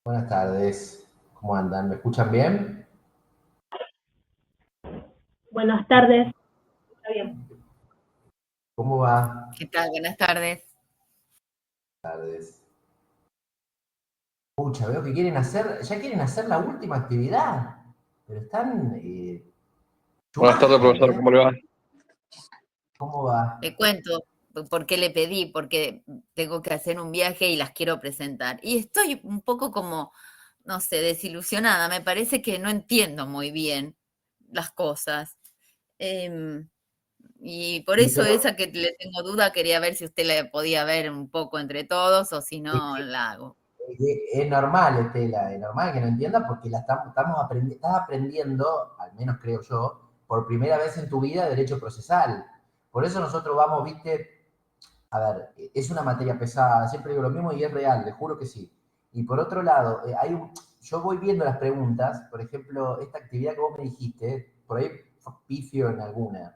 Buenas tardes, ¿cómo andan? ¿Me escuchan bien? Buenas tardes, está bien. ¿Cómo va? ¿Qué tal? Buenas tardes. Buenas tardes. Pucha, veo que ya quieren hacer la última actividad, pero están Buenas tardes, Schumacher, profesor, ¿eh? ¿cómo le va? ¿Cómo va? Te cuento por qué le pedí, porque tengo que hacer un viaje y las quiero presentar. Y estoy un poco como, no sé, desilusionada. Me parece que no entiendo muy bien las cosas. Em, y por Y eso pero esa que le tengo duda, quería ver si usted la podía ver un poco entre todos o si es, no que la hago. es normal, Estela, es normal que no entiendas porque estás aprendiendo, al menos creo yo, por primera vez en tu vida derecho procesal. Por eso nosotros vamos, viste, a ver, es una materia pesada, siempre digo lo mismo y es real, les juro que sí. Y por otro lado, yo voy viendo las preguntas, por ejemplo, esta actividad que vos me dijiste, por ahí pifio en alguna,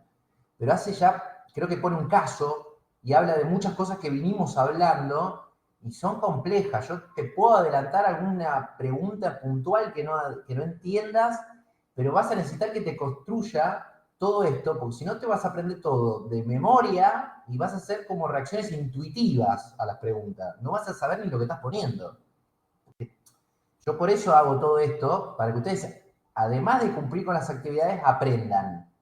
pero hace ya, creo que pone un caso y habla de muchas cosas que vinimos hablando y son complejas. Yo te puedo adelantar alguna pregunta puntual que no entiendas, pero vas a necesitar que te construya todo esto, porque si no te vas a aprender todo de memoria y vas a hacer como reacciones intuitivas a las preguntas. No vas a saber ni lo que estás poniendo. Yo por eso hago todo esto, para que ustedes, además de cumplir con las actividades, aprendan.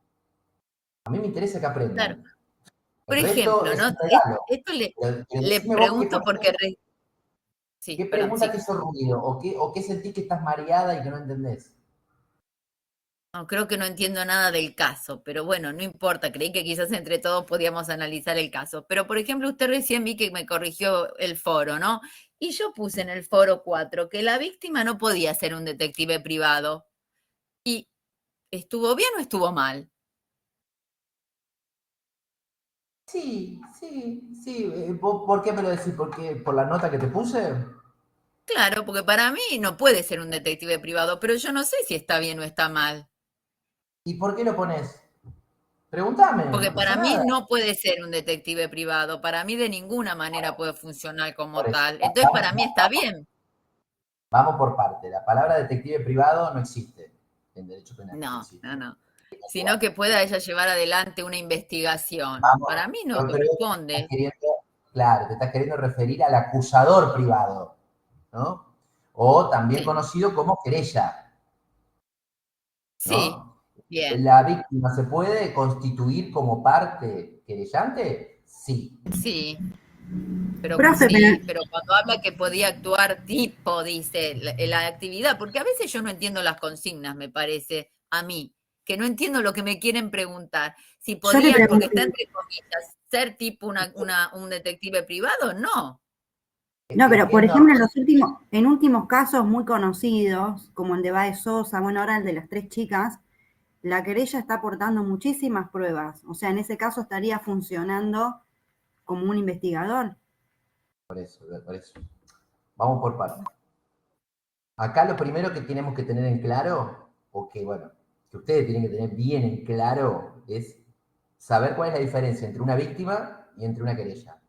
A mí me interesa que Claro. aprendan. Por El resto ejemplo, es ¿no? un regalo. Esto Pero le decime vos pregunto porque... qué Sí, perdón, pregunta te sí. hizo ruido o qué sentís que estás mareada y que no entendés. No, creo que no entiendo nada del caso, pero bueno, no importa, creí que quizás entre todos podíamos analizar el caso. Pero, por ejemplo, usted recién vi que me corrigió el foro, ¿no? Y yo puse en el foro 4 que la víctima no podía ser un detective privado. ¿Y estuvo bien o estuvo mal? Sí, sí, sí. ¿Por qué me lo decís? ¿Por la nota que te puse? Claro, porque para mí no puede ser un detective privado, pero yo no sé si está bien o está mal. ¿Y por qué lo pones? Pregúntame, Porque no pasa para mí nada. no puede ser un detective privado, para mí de ninguna manera puede funcionar como Por eso, tal. Entonces, para mí está bien. vamos por parte. La palabra detective privado no existe en derecho penal, no No, no, existe. no. Sino que pueda ella llevar adelante una investigación. Vamos, Para mí no pero te estás corresponde. queriendo, claro, te estás queriendo referir al acusador privado, ¿no? O también Sí, conocido como querella, sí, ¿no? bien. ¿La víctima se puede constituir como parte querellante? Sí. Sí, pero Profe, pero sí, pero cuando habla que podía actuar tipo, dice, la actividad, porque a veces yo no entiendo las consignas, me parece, a mí, que no entiendo lo que me quieren preguntar. Si yo le podían, porque pregunté, está entre comillas, ser tipo un detective privado, no. no, pero por Entiendo. ejemplo, en últimos casos muy conocidos, como el de Baez Sosa, bueno, ahora el de las tres chicas, la querella está aportando muchísimas pruebas. O sea, en ese caso estaría funcionando como un investigador. Por eso. Vamos por partes. Acá lo primero que tenemos que tener en claro, o que, bueno, que ustedes tienen que tener bien en claro, es saber cuál es la diferencia entre una víctima y entre una querella,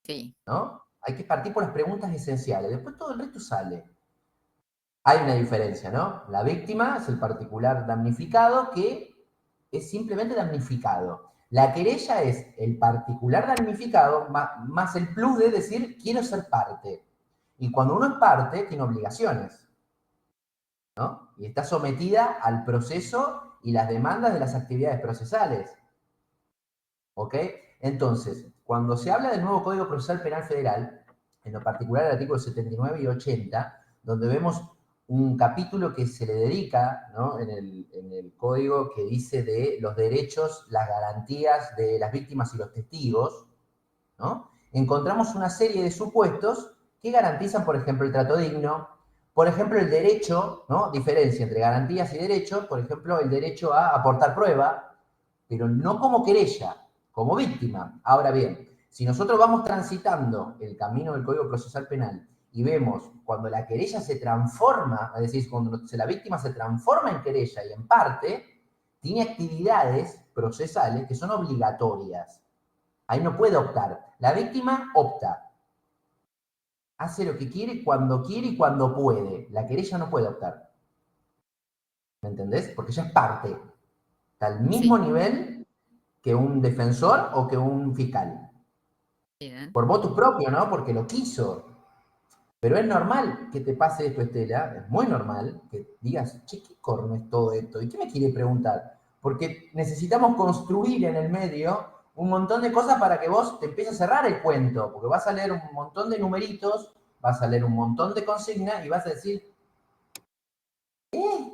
Sí, ¿no? Hay que partir por las preguntas esenciales, después todo el resto sale. Hay una diferencia, ¿no? La víctima es el particular damnificado que es simplemente damnificado. La querella es el particular damnificado más el plus de decir quiero ser parte. Y cuando uno es parte, tiene obligaciones, ¿no? Y está sometida al proceso y las demandas de las actividades procesales. ¿Ok? Entonces, cuando se habla del nuevo Código Procesal Penal Federal, en lo particular el artículo 79 y 80, donde vemos un capítulo que se le dedica, ¿no? en el código que dice de los derechos, las garantías de las víctimas y los testigos, ¿no? Encontramos una serie de supuestos que garantizan, por ejemplo, el trato digno, por ejemplo, el derecho, ¿no? Diferencia entre garantías y derechos, por ejemplo, el derecho a aportar prueba, pero no como querella, como víctima. Ahora bien, si nosotros vamos transitando el camino del Código Procesal Penal y vemos cuando la querella se transforma, es decir, cuando la víctima se transforma en querella y en parte, tiene actividades procesales que son obligatorias. Ahí no puede optar. La víctima opta. hace lo que quiere y cuando puede. La querella no puede optar. ¿Me entendés? Porque ella es parte. Está al mismo Sí, nivel que un defensor o que un fiscal. bien. Por voto propio, ¿no? Porque lo quiso. Pero es normal que te pase esto, Estela. Es muy normal que digas, che, ¿qué corno es todo esto? ¿Y qué me quiere preguntar? Porque necesitamos construir en el medio un montón de cosas para que vos te empieces a cerrar el cuento. Porque vas a leer un montón de numeritos, vas a leer un montón de consignas y vas a decir, ¿eh?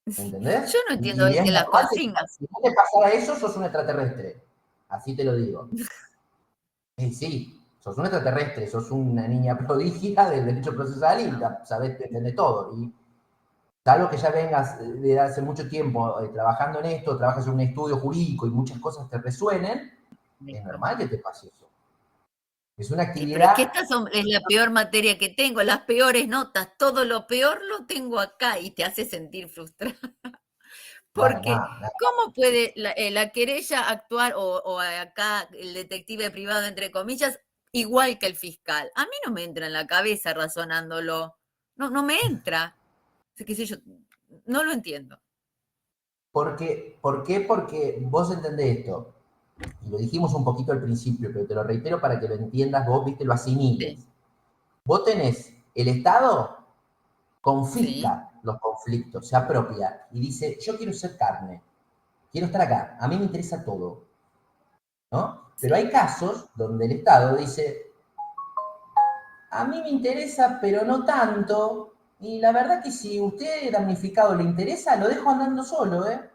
¿Entendés? Yo no entiendo Y el es de las normal que consignas. si no te pasara eso, sos un extraterrestre. Así te lo digo. Y sí, sos un extraterrestre, sos una niña prodigio del derecho procesal y sabés, te entendés todo. Y algo que ya vengas de hace mucho tiempo trabajando en esto, trabajas en un estudio jurídico y muchas cosas te resuenen, es Listo. normal que te pase eso. Es una Pero es que actividad. es la peor materia que tengo, las peores notas, todo lo peor lo tengo acá y te hace sentir frustrada. Bueno, Porque, nada, nada. ¿cómo puede la querella actuar o acá el detective privado, entre comillas, igual que el fiscal? A mí no me entra en la cabeza razonándolo. No, no me entra. Qué sé yo, no lo entiendo. ¿Por qué? Porque vos entendés esto, y lo dijimos un poquito al principio, pero te lo reitero para que lo entiendas vos, viste, lo Sí, asimiles. Vos tenés, el Estado sí, confisca los conflictos, se apropia y dice, yo quiero ser carne, quiero estar acá, a mí me interesa todo, ¿no? Pero hay sí. casos donde el Estado dice, a mí me interesa, pero no tanto, y la verdad que si usted damnificado le interesa, lo dejo andando solo, ¿eh?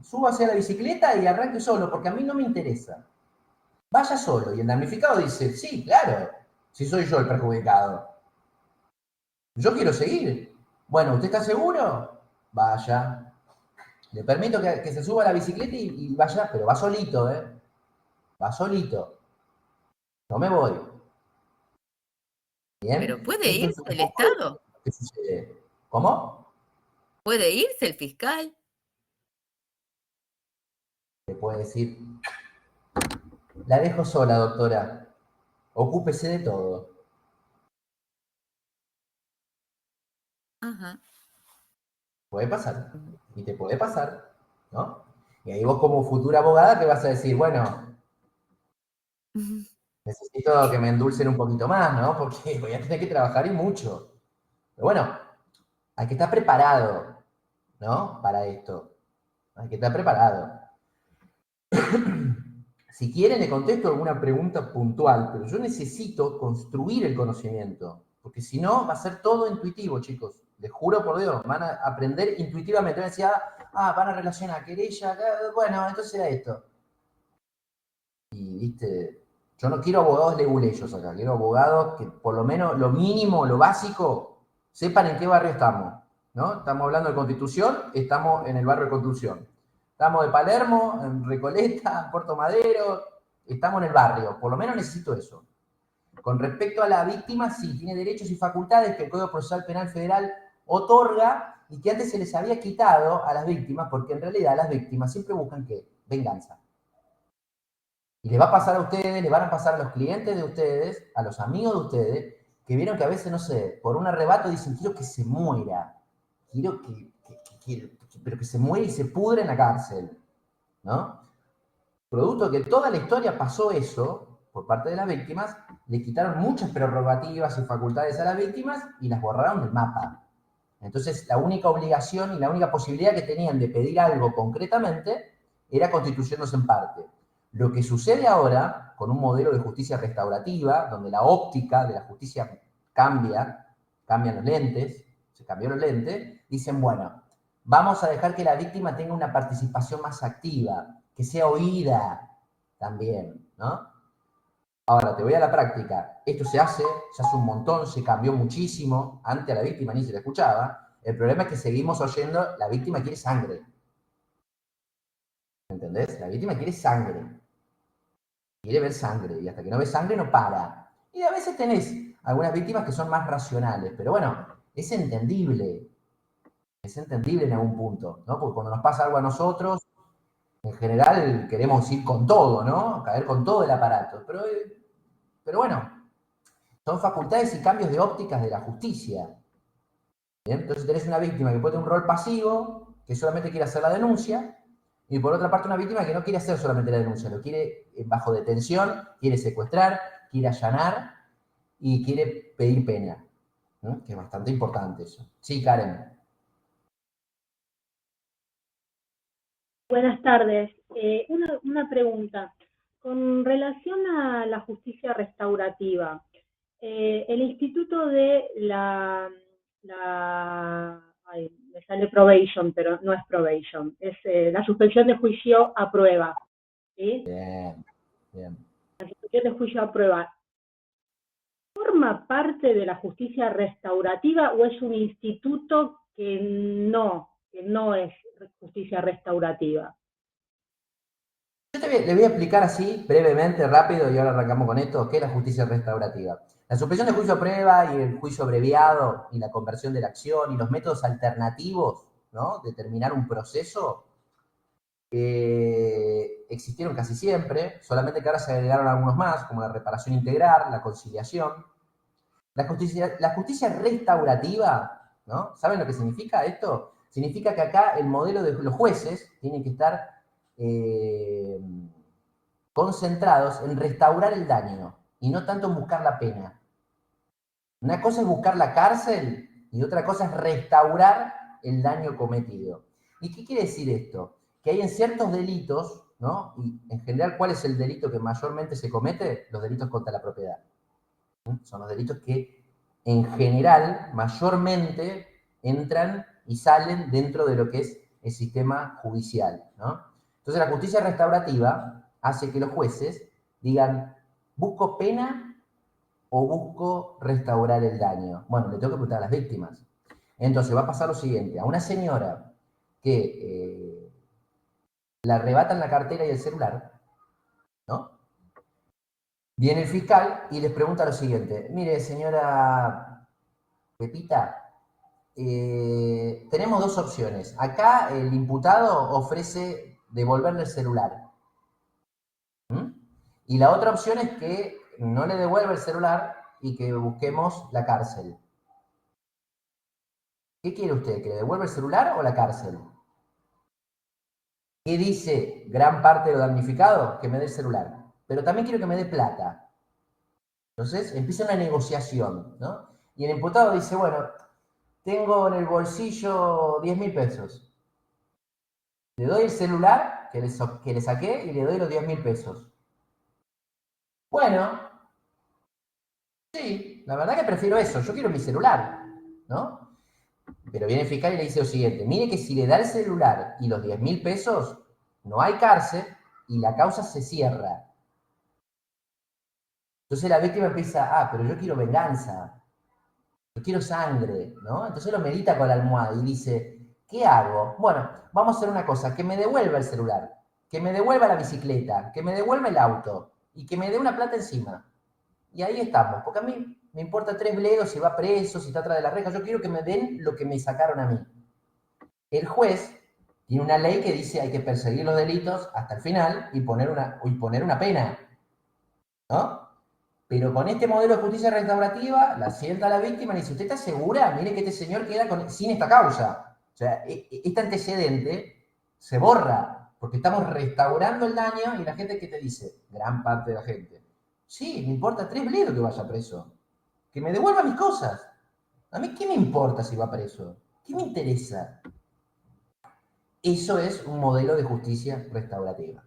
Súbase a la bicicleta y arranque solo, porque a mí no me interesa. Vaya solo. Y el damnificado dice, sí, claro, si soy yo el perjudicado. Yo quiero seguir. Bueno, ¿usted está seguro? Vaya. Le permito que se suba a la bicicleta y vaya, pero va solito, ¿eh? Va solito. No me voy. Pero ¿Bien? ¿puede Esto es irse un el poco Estado? lo que sucede. ¿Cómo? ¿Puede irse el fiscal? Te puede decir, la dejo sola, doctora. Ocúpese de todo. Ajá. Puede pasar. Y te puede pasar, ¿no? Y ahí vos como futura abogada te vas a decir, bueno, necesito que me endulcen un poquito más, ¿no? Porque voy a tener que trabajar y mucho. Pero bueno, hay que estar preparado, ¿no? Para esto. Hay que estar preparado. Si quieren, le contesto alguna pregunta puntual, pero yo necesito construir el conocimiento, porque si no, va a ser todo intuitivo, chicos. Les juro por Dios, van a aprender intuitivamente. Van a decir, van a relacionar querella, bueno, entonces era esto. Y, viste, yo no quiero abogados leguleyos acá, quiero abogados que por lo menos lo mínimo, lo básico, sepan en qué barrio estamos, ¿no? Estamos hablando de Constitución, estamos en el barrio de Constitución. Estamos de Palermo, en Recoleta, en Puerto Madero, estamos en el barrio, por lo menos necesito eso. Con respecto a la víctima, sí, tiene derechos y facultades que el Código Procesal Penal Federal otorga y que antes se les había quitado a las víctimas, porque en realidad las víctimas siempre buscan ¿qué? Venganza. Y les va a pasar a ustedes, les van a pasar a los clientes de ustedes, a los amigos de ustedes, que vieron que a veces, no sé, por un arrebato dicen, quiero que se muera, quiero pero que se muera y se pudre en la cárcel, ¿no? Producto de que toda la historia pasó eso, por parte de las víctimas, le quitaron muchas prerrogativas y facultades a las víctimas y las borraron del mapa. Entonces, la única obligación y la única posibilidad que tenían de pedir algo concretamente era constituyéndose en parte. Lo que sucede ahora, con un modelo de justicia restaurativa, donde la óptica de la justicia cambian los lentes, se cambió los lentes, dicen, bueno, vamos a dejar que la víctima tenga una participación más activa, que sea oída también, ¿no? Ahora, te voy a la práctica. Esto se hace un montón, se cambió muchísimo. Antes a la víctima ni se la escuchaba. El problema es que seguimos oyendo, la víctima quiere sangre. ¿Entendés? La víctima quiere sangre. Quiere ver sangre. Y hasta que no ve sangre no para. Y a veces tenés algunas víctimas que son más racionales. Pero bueno, es entendible. Es entendible en algún punto, ¿no? Porque cuando nos pasa algo a nosotros, en general queremos ir con todo, ¿no? Caer con todo el aparato. Pero bueno, Son facultades y cambios de ópticas de la justicia. ¿Bien? Entonces tenés una víctima que puede tener un rol pasivo, que solamente quiere hacer la denuncia, y por otra parte una víctima que no quiere hacer solamente la denuncia, lo quiere bajo detención, quiere secuestrar, quiere allanar y quiere pedir pena, ¿no? Que es bastante importante eso. Sí, Karen. Buenas tardes. Una pregunta. Con relación a la justicia restaurativa, el Instituto de ay, me sale probation, pero no es probation, es la suspensión de juicio a prueba. ¿Sí? Bien, bien. La suspensión de juicio a prueba. ¿Forma parte de la justicia restaurativa o es un instituto que no es justicia restaurativa? Le voy a explicar así, brevemente, rápido, y ahora arrancamos con esto, qué es la justicia restaurativa. La suspensión de juicio a prueba y el juicio abreviado y la conversión de la acción y los métodos alternativos, ¿no?, de terminar un proceso, existieron casi siempre, solamente que ahora se agregaron algunos más, como la reparación integral, la conciliación. La justicia restaurativa, ¿no? ¿Saben lo que significa esto? Significa que acá el modelo de los jueces tiene que estar concentrados en restaurar el daño y no tanto en buscar la pena. Una cosa es buscar la cárcel y otra cosa es restaurar el daño cometido. ¿Y qué quiere decir esto? Que hay en ciertos delitos, ¿no? Y en general, ¿cuál es el delito que mayormente se comete? Los delitos contra la propiedad. Son los delitos que en general, mayormente, entran y salen dentro de lo que es el sistema judicial, ¿no? Entonces la justicia restaurativa hace que los jueces digan, ¿busco pena o busco restaurar el daño? Bueno, le tengo que preguntar a las víctimas. Entonces va a pasar lo siguiente, a una señora que le arrebatan la cartera y el celular, ¿no? Viene el fiscal y les pregunta lo siguiente, mire, señora Pepita, tenemos dos opciones. Acá el imputado ofrece devolverle el celular. Y la otra opción es que no le devuelva el celular y que busquemos la cárcel. ¿Qué quiere usted? ¿Que le devuelva el celular o la cárcel? ¿Qué dice gran parte de los damnificados? Que me dé el celular. Pero también quiero que me dé plata. Entonces empieza una negociación, ¿no? Y el imputado dice, bueno, tengo en el bolsillo 10.000 pesos. Le doy el celular que le saqué y le doy los 10.000 pesos. Bueno, sí, la verdad que prefiero eso, yo quiero mi celular, ¿no? Pero viene el fiscal y le dice lo siguiente, mire que si le da el celular y los 10.000 pesos, no hay cárcel y la causa se cierra. Entonces la víctima empieza, pero yo quiero venganza, yo quiero sangre, ¿no? Entonces lo medita con la almohada y dice, ¿qué hago? Bueno, vamos a hacer una cosa, que me devuelva el celular, que me devuelva la bicicleta, que me devuelva el auto y que me dé una plata encima. Y ahí estamos, porque a mí me importa 3 bledos si va preso, si está atrás de la reja, yo quiero que me den lo que me sacaron a mí. El juez tiene una ley que dice hay que perseguir los delitos hasta el final y poner una pena, ¿no? Pero con este modelo de justicia restaurativa, la sienta a la víctima y dice, ¿usted está segura? Mire que este señor queda sin esta causa. O sea, este antecedente se borra, porque estamos restaurando el daño y la gente que te dice, gran parte de la gente, sí, me importa 3 bledos que vaya preso. Que me devuelva mis cosas. A mí, ¿qué me importa si va preso? ¿Qué me interesa? Eso es un modelo de justicia restaurativa.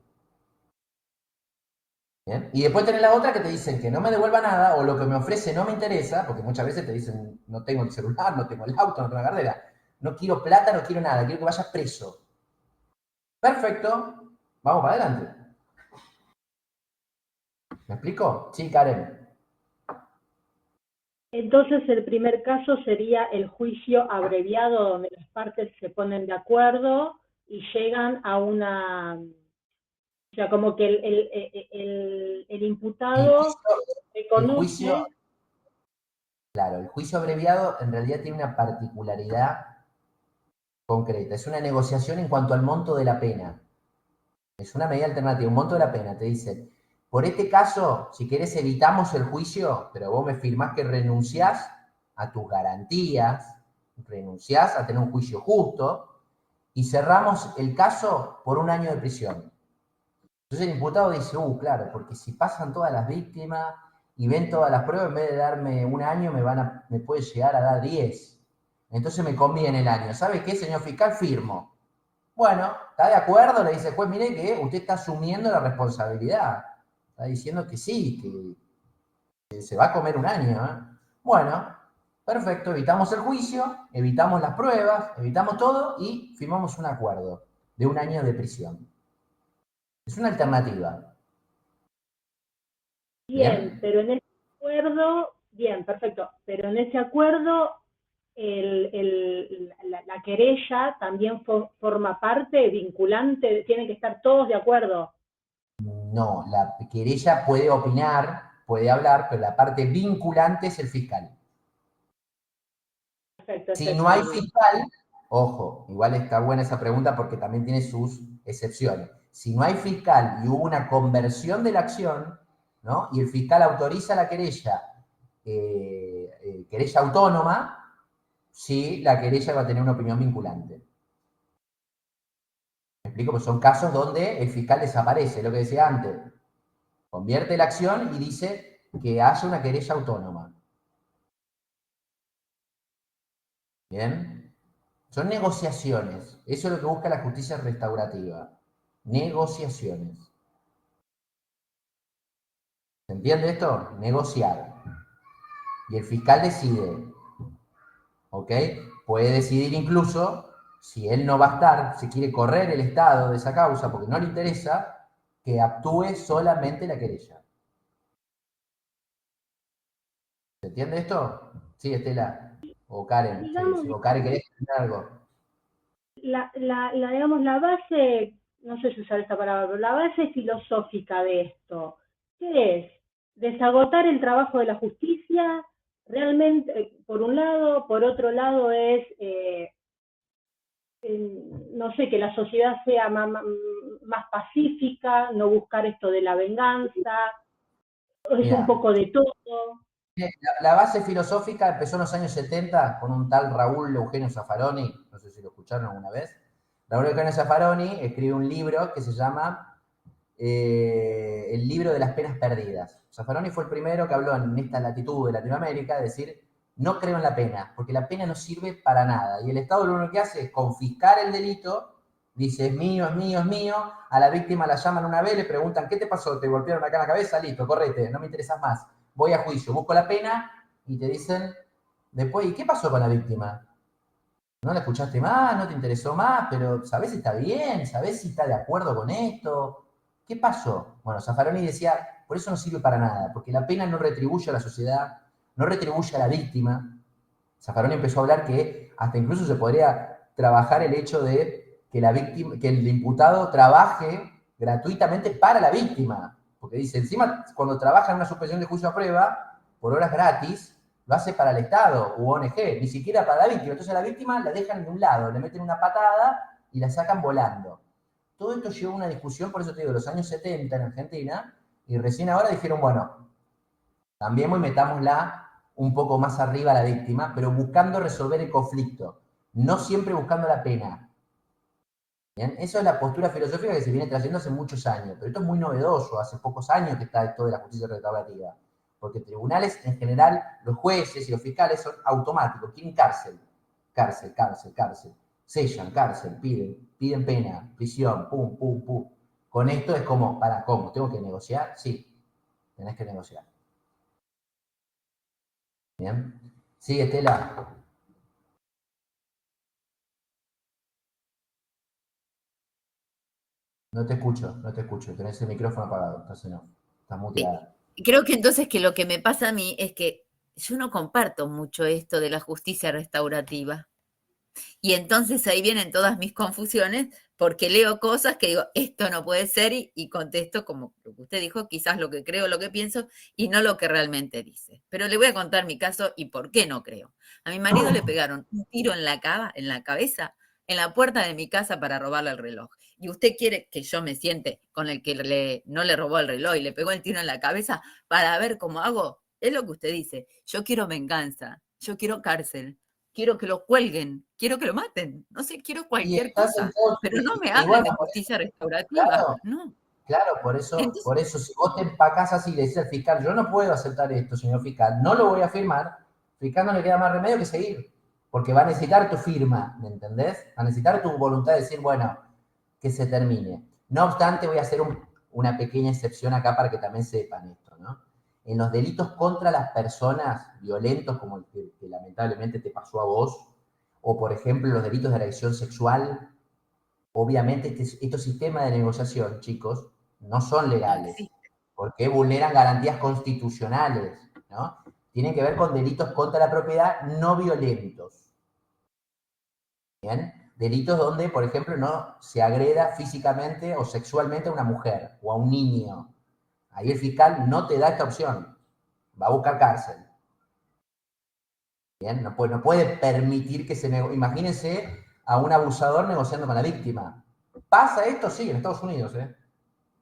¿Bien? Y después tenés la otra que te dicen que no me devuelva nada o lo que me ofrece no me interesa, porque muchas veces te dicen no tengo el celular, no tengo el auto, no tengo la cartera, no quiero plata, no quiero nada, quiero que vaya preso. Perfecto, vamos para adelante. ¿Me explico? Sí, Karen. Entonces el primer caso sería el juicio abreviado donde las partes se ponen de acuerdo y llegan a una... O sea, como que el imputado reconoce... Claro, el juicio abreviado en realidad tiene una particularidad concreta. Es una negociación en cuanto al monto de la pena. Es una medida alternativa, un monto de la pena. Te dice, Por este caso, si querés, evitamos el juicio, pero vos me firmás que renunciás a tus garantías, renunciás a tener un juicio justo, y cerramos el caso por 1 año de prisión. Entonces el imputado dice, claro, porque si pasan todas las víctimas y ven todas las pruebas, en vez de darme 1 año, me puede llegar a dar 10. Entonces me conviene el año. ¿Sabe qué, señor fiscal? Firmo. Bueno, ¿está de acuerdo? Le dice, pues mire que usted está asumiendo la responsabilidad. Está diciendo que sí, que se va a comer 1 año. ¿eh? Bueno, perfecto, evitamos el juicio, evitamos las pruebas, evitamos todo y firmamos un acuerdo de 1 año de prisión. Es una alternativa. Bien, pero en ese acuerdo, bien, perfecto, pero en ese acuerdo la querella también forma parte vinculante, tienen que estar todos de acuerdo. No, la querella puede opinar, puede hablar, pero la parte vinculante es el fiscal. Perfecto, Si no hay fiscal, ojo, igual está buena esa pregunta porque también tiene sus excepciones. Si no hay fiscal y hubo una conversión de la acción, ¿no? Y el fiscal autoriza la querella, querella autónoma, sí, la querella va a tener una opinión vinculante. ¿Me explico? Pues son casos donde el fiscal desaparece, lo que decía antes. Convierte la acción y dice que haya una querella autónoma. ¿Bien? Son negociaciones. Eso es lo que busca la justicia restaurativa. Negociaciones. ¿Se entiende esto? Negociar. Y el fiscal decide. ¿Ok? Puede decidir incluso, si él no va a estar, si quiere correr el Estado de esa causa porque no le interesa, que actúe solamente la querella. ¿Se entiende esto? Sí, Estela. O Karen. Digamos, Sí. O Karen, ¿querés decir algo? digamos, la base, no sé si usar esta palabra, pero la base filosófica de esto, ¿qué es? Desagotar el trabajo de la justicia, realmente, por un lado, por otro lado es, no sé, que la sociedad sea más pacífica, no buscar esto de la venganza, es Mira, un poco de todo. la base filosófica empezó en los años 70 con un tal Raúl Eugenio Zaffaroni, no sé si lo escucharon alguna vez. Raúl Eugenio Zaffaroni escribe un libro que se llama El libro de las penas perdidas. Zaffaroni fue el primero que habló en esta latitud de Latinoamérica de decir, no creo en la pena, porque la pena no sirve para nada. Y el Estado lo único que hace es confiscar el delito, dice, es mío, es mío, es mío, a la víctima la llaman una vez, le preguntan, ¿qué te pasó? ¿Te golpearon acá en la cabeza? Listo, correte, no me interesas más. Voy a juicio, busco la pena y te dicen, después, ¿y qué pasó con la víctima? No la escuchaste más, no te interesó más, pero ¿sabés si está bien? ¿Sabés si está de acuerdo con esto? ¿Qué pasó? Bueno, Zaffaroni decía, por eso no sirve para nada, porque la pena no retribuye a la sociedad, no retribuye a la víctima. Zaffaroni empezó a hablar que hasta incluso se podría trabajar el hecho de que la víctima, que el imputado trabaje gratuitamente para la víctima. Porque dice, encima, cuando trabaja en una suspensión de juicio a prueba, por horas gratis, lo hace para el Estado u ONG, ni siquiera para la víctima. Entonces a la víctima la dejan de un lado, le meten una patada y la sacan volando. Todo esto llevó a una discusión, por eso te digo, los años 70 en Argentina, y recién ahora dijeron, bueno, cambiemos y metámosla un poco más arriba a la víctima, pero buscando resolver el conflicto, no siempre buscando la pena. ¿Bien? Eso es la postura filosófica que se viene trayendo hace muchos años, pero esto es muy novedoso, hace pocos años que está esto de la justicia restaurativa, porque tribunales en general, los jueces y los fiscales son automáticos, quieren cárcel, cárcel, cárcel, cárcel, sellan, cárcel, piden pena, prisión, pum, pum, pum. Con esto es como, ¿cómo? ¿Tengo que negociar? Sí, tenés que negociar. Bien. Sí, Estela. No te escucho, no te escucho. Tenés el micrófono apagado, entonces no. Estás muteada. Creo que entonces que lo que me pasa a mí es que yo no comparto mucho esto de la justicia restaurativa. Y entonces ahí vienen todas mis confusiones porque leo cosas que digo, esto no puede ser y contesto como lo que usted dijo, quizás lo que creo, lo que pienso y no lo que realmente dice. Pero le voy a contar mi caso y por qué no creo. A mi marido le pegaron un tiro en la cabeza en la puerta de mi casa para robarle el reloj. Y usted quiere que yo me siente con el que no le robó el reloj y le pegó el tiro en la cabeza para ver cómo hago. Es lo que usted dice. Yo quiero venganza, yo quiero cárcel, quiero que lo cuelguen, quiero que lo maten. No sé, quiero Y cualquier estás en cosa. todo tu Pero no me y hablen bueno, de por eso, justicia restaurativa, claro, no. claro, Entonces, por eso, si vos te empacás así y le decís al fiscal, yo no puedo aceptar esto, señor fiscal, no lo voy a firmar, al fiscal no le queda más remedio que seguir, porque va a necesitar tu firma, ¿me entendés? Va a necesitar tu voluntad de decir, bueno, que se termine. No obstante, voy a hacer una pequeña excepción acá para que también sepan esto, ¿no? En los delitos contra las personas violentos, como el que lamentablemente te pasó a vos, o por ejemplo los delitos de agresión sexual, obviamente estos sistemas de negociación, chicos, no son no legales, existe. porque vulneran garantías constitucionales, ¿no? Tienen que ver con delitos contra la propiedad no violentos, ¿bien? Delitos donde, por ejemplo, no se agreda físicamente o sexualmente a una mujer o a un niño. Ahí el fiscal no te da esta opción, va a buscar cárcel. ¿Bien? No puede permitir que se negocie. Imagínense a un abusador negociando con la víctima. ¿Pasa esto? Sí, en Estados Unidos, ¿eh?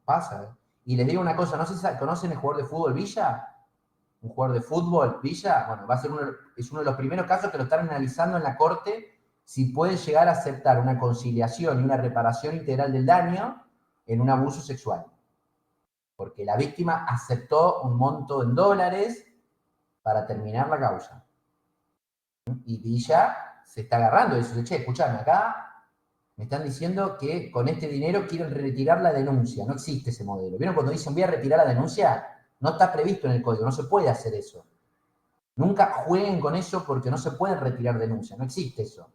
Pasa, ¿eh? Y les digo una cosa, no sé si conocen el jugador de fútbol Villa, un jugador de fútbol Villa, bueno, es uno de los primeros casos que lo están analizando en la corte, si puede llegar a aceptar una conciliación y una reparación integral del daño en un abuso sexual. Porque la víctima aceptó un monto en dólares para terminar la causa. Y Villa se está agarrando y dice, che, escuchame, acá me están diciendo que con este dinero quieren retirar la denuncia. No existe ese modelo. ¿Vieron cuando dicen voy a retirar la denuncia? No está previsto en el código, no se puede hacer eso. Nunca jueguen con eso porque no se puede retirar denuncia, no existe eso.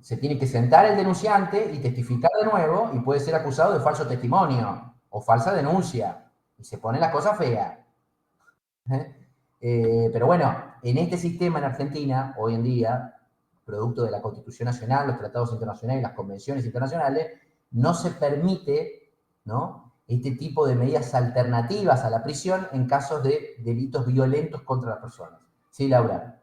Se tiene que sentar el denunciante y testificar de nuevo y puede ser acusado de falso testimonio o falsa denuncia. Y se ponen las cosas feas. Pero bueno, en este sistema en Argentina, hoy en día, producto de la Constitución Nacional, los tratados internacionales, las convenciones internacionales, no se permite, ¿no?, este tipo de medidas alternativas a la prisión en casos de delitos violentos contra las personas. Sí, Laura.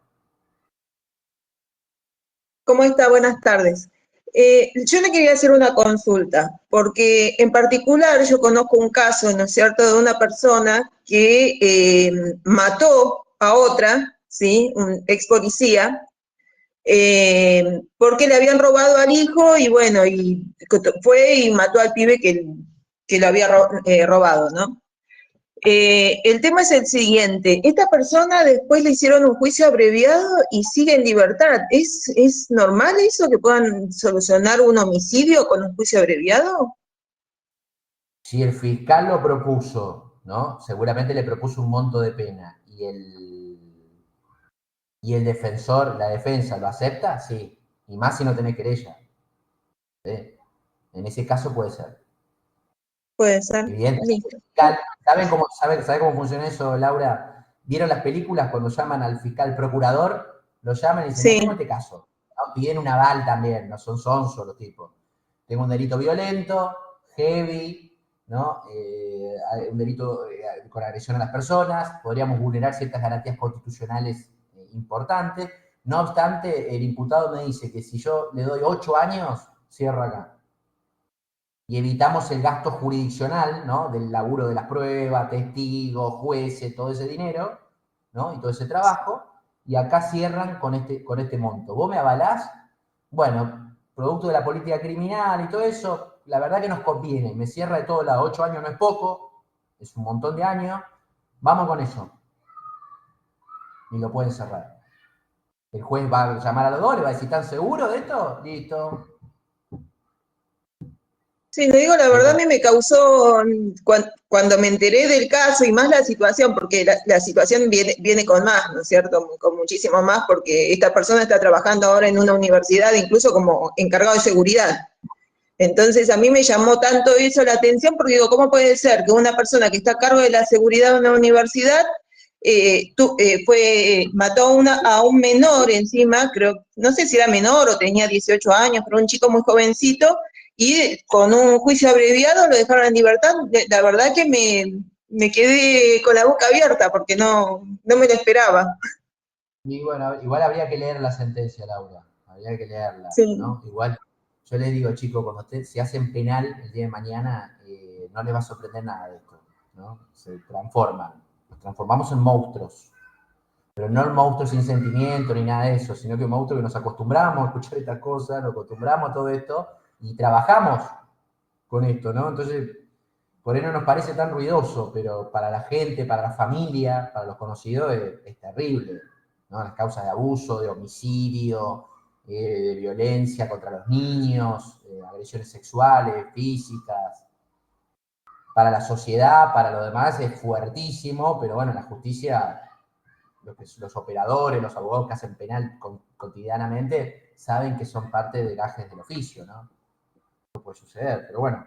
¿Cómo está? Buenas tardes. Yo le quería hacer una consulta, porque en particular yo conozco un caso, ¿no es cierto?, de una persona que mató a otra, ¿sí?, un ex policía, porque le habían robado al hijo y bueno, y fue y mató al pibe que lo había robado, ¿no? El tema es el siguiente, esta persona después le hicieron un juicio abreviado y sigue en libertad. ¿Es normal eso, que puedan solucionar un homicidio con un juicio abreviado? Si el fiscal lo propuso, ¿no?, seguramente le propuso un monto de pena y el defensor, la defensa, ¿lo acepta? Sí. Y más si no tenés querella. ¿Sí? En ese caso puede ser. Puede ser. Evidentemente. Listo. ¿Sabe cómo funciona eso, Laura? ¿Vieron las películas cuando llaman al fiscal procurador? Lo llaman y dicen, mira, Sí, tengo este caso. ¿No? Piden un aval también, no son sonsos los tipos. Tengo un delito violento, heavy, ¿no? Un delito con agresión a las personas, podríamos vulnerar ciertas garantías constitucionales importantes. No obstante, el imputado me dice que si yo le doy 8 años, cierro acá. Y evitamos el gasto jurisdiccional, ¿no?, del laburo de las pruebas, testigos, jueces, todo ese dinero, ¿no?, y todo ese trabajo, y acá cierran con este monto. ¿Vos me avalás? Bueno, producto de la política criminal y todo eso, la verdad que nos conviene, me cierra de todos lados, 8 años no es poco, es un montón de años, vamos con eso. Y lo pueden cerrar. El juez va a llamar a los dos, le va a decir, ¿están seguros de esto? Listo. sí, le digo la verdad, a mí me causó, cuando me enteré del caso y más la situación, porque la situación viene con más, ¿no es cierto?, con muchísimo más, porque esta persona está trabajando ahora en una universidad, incluso como encargado de seguridad. Entonces a mí me llamó tanto eso la atención, porque digo, ¿cómo puede ser que una persona que está a cargo de la seguridad de una universidad mató a un menor encima, creo, no sé si era menor o tenía 18 años, pero un chico muy jovencito, y con un juicio abreviado lo dejaron en libertad? La verdad que me quedé con la boca abierta, porque no me lo esperaba. Y bueno, igual habría que leer la sentencia, Laura. habría que leerla, Sí. ¿no? Igual, yo les digo, chicos, cuando se hacen penal el día de mañana, no les va a sorprender nada de esto, ¿no? Se transforman, nos transformamos en monstruos, pero no en monstruos sin sentimiento ni nada de eso, sino que un monstruo que nos acostumbramos a escuchar estas cosas, nos acostumbramos a todo esto y trabajamos con esto, ¿no? Entonces, por ahí no nos parece tan ruidoso, pero para la gente, para la familia, para los conocidos es terrible, ¿no? Las causas de abuso, de homicidio, de violencia contra los niños, agresiones sexuales, físicas. Para la sociedad, para lo demás es fuertísimo, pero bueno, la justicia, los operadores, los abogados que hacen penal cotidianamente, saben que son parte de gajes del oficio, ¿no? No puede suceder, pero bueno.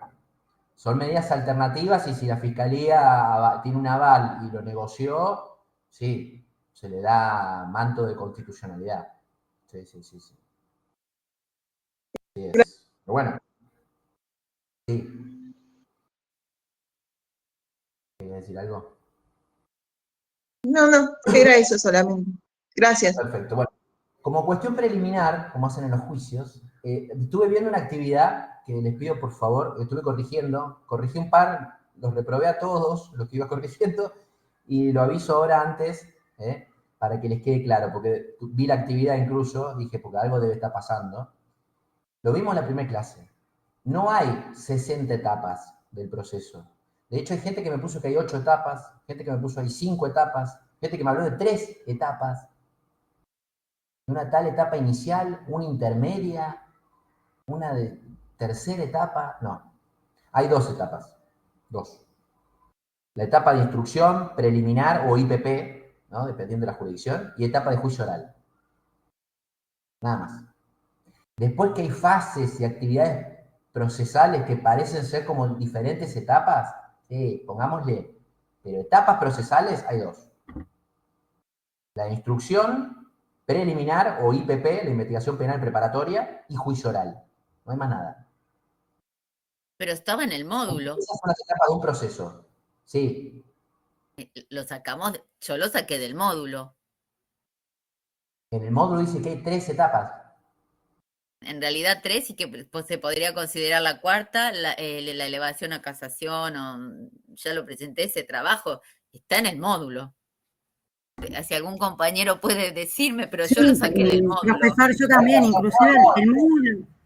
Son medidas alternativas y si la fiscalía tiene un aval y lo negoció, sí, se le da manto de constitucionalidad. Sí. Sí es. Pero bueno, sí. ¿Querías decir algo? No, era eso solamente. Gracias. Perfecto. Bueno, como cuestión preliminar, como hacen en los juicios, estuve viendo una actividad que les pido por favor, estuve corrigiendo, corrigí un par, los reprobé a todos, los que iba corrigiendo, y lo aviso ahora antes, para que les quede claro, porque vi la actividad incluso, dije, porque algo debe estar pasando. Lo vimos en la primera clase. No hay 60 etapas del proceso. De hecho, hay gente que me puso que hay 8 etapas, gente que me puso que hay 5 etapas, gente que me habló de 3 etapas. Una tal etapa inicial, una intermedia, una de tercera etapa. No, hay 2 etapas. 2. La etapa de instrucción preliminar o IPP, ¿no? Dependiendo de la jurisdicción, y etapa de juicio oral. Nada más. Después que hay fases y actividades procesales que parecen ser como diferentes etapas, pongámosle, pero etapas procesales hay 2. La instrucción preliminar o IPP, la investigación penal preparatoria, y juicio oral. No hay más nada. Pero estaba en el módulo. Esas son las etapas de un proceso. Sí. Lo sacamos, yo lo saqué del módulo. En el módulo dice que hay 3 etapas. En realidad 3 y que pues, se podría considerar la cuarta, la elevación a casación, o ya lo presenté ese trabajo, está en el módulo. Si algún compañero puede decirme, pero yo lo saqué del módulo. Profesor, yo también, inclusive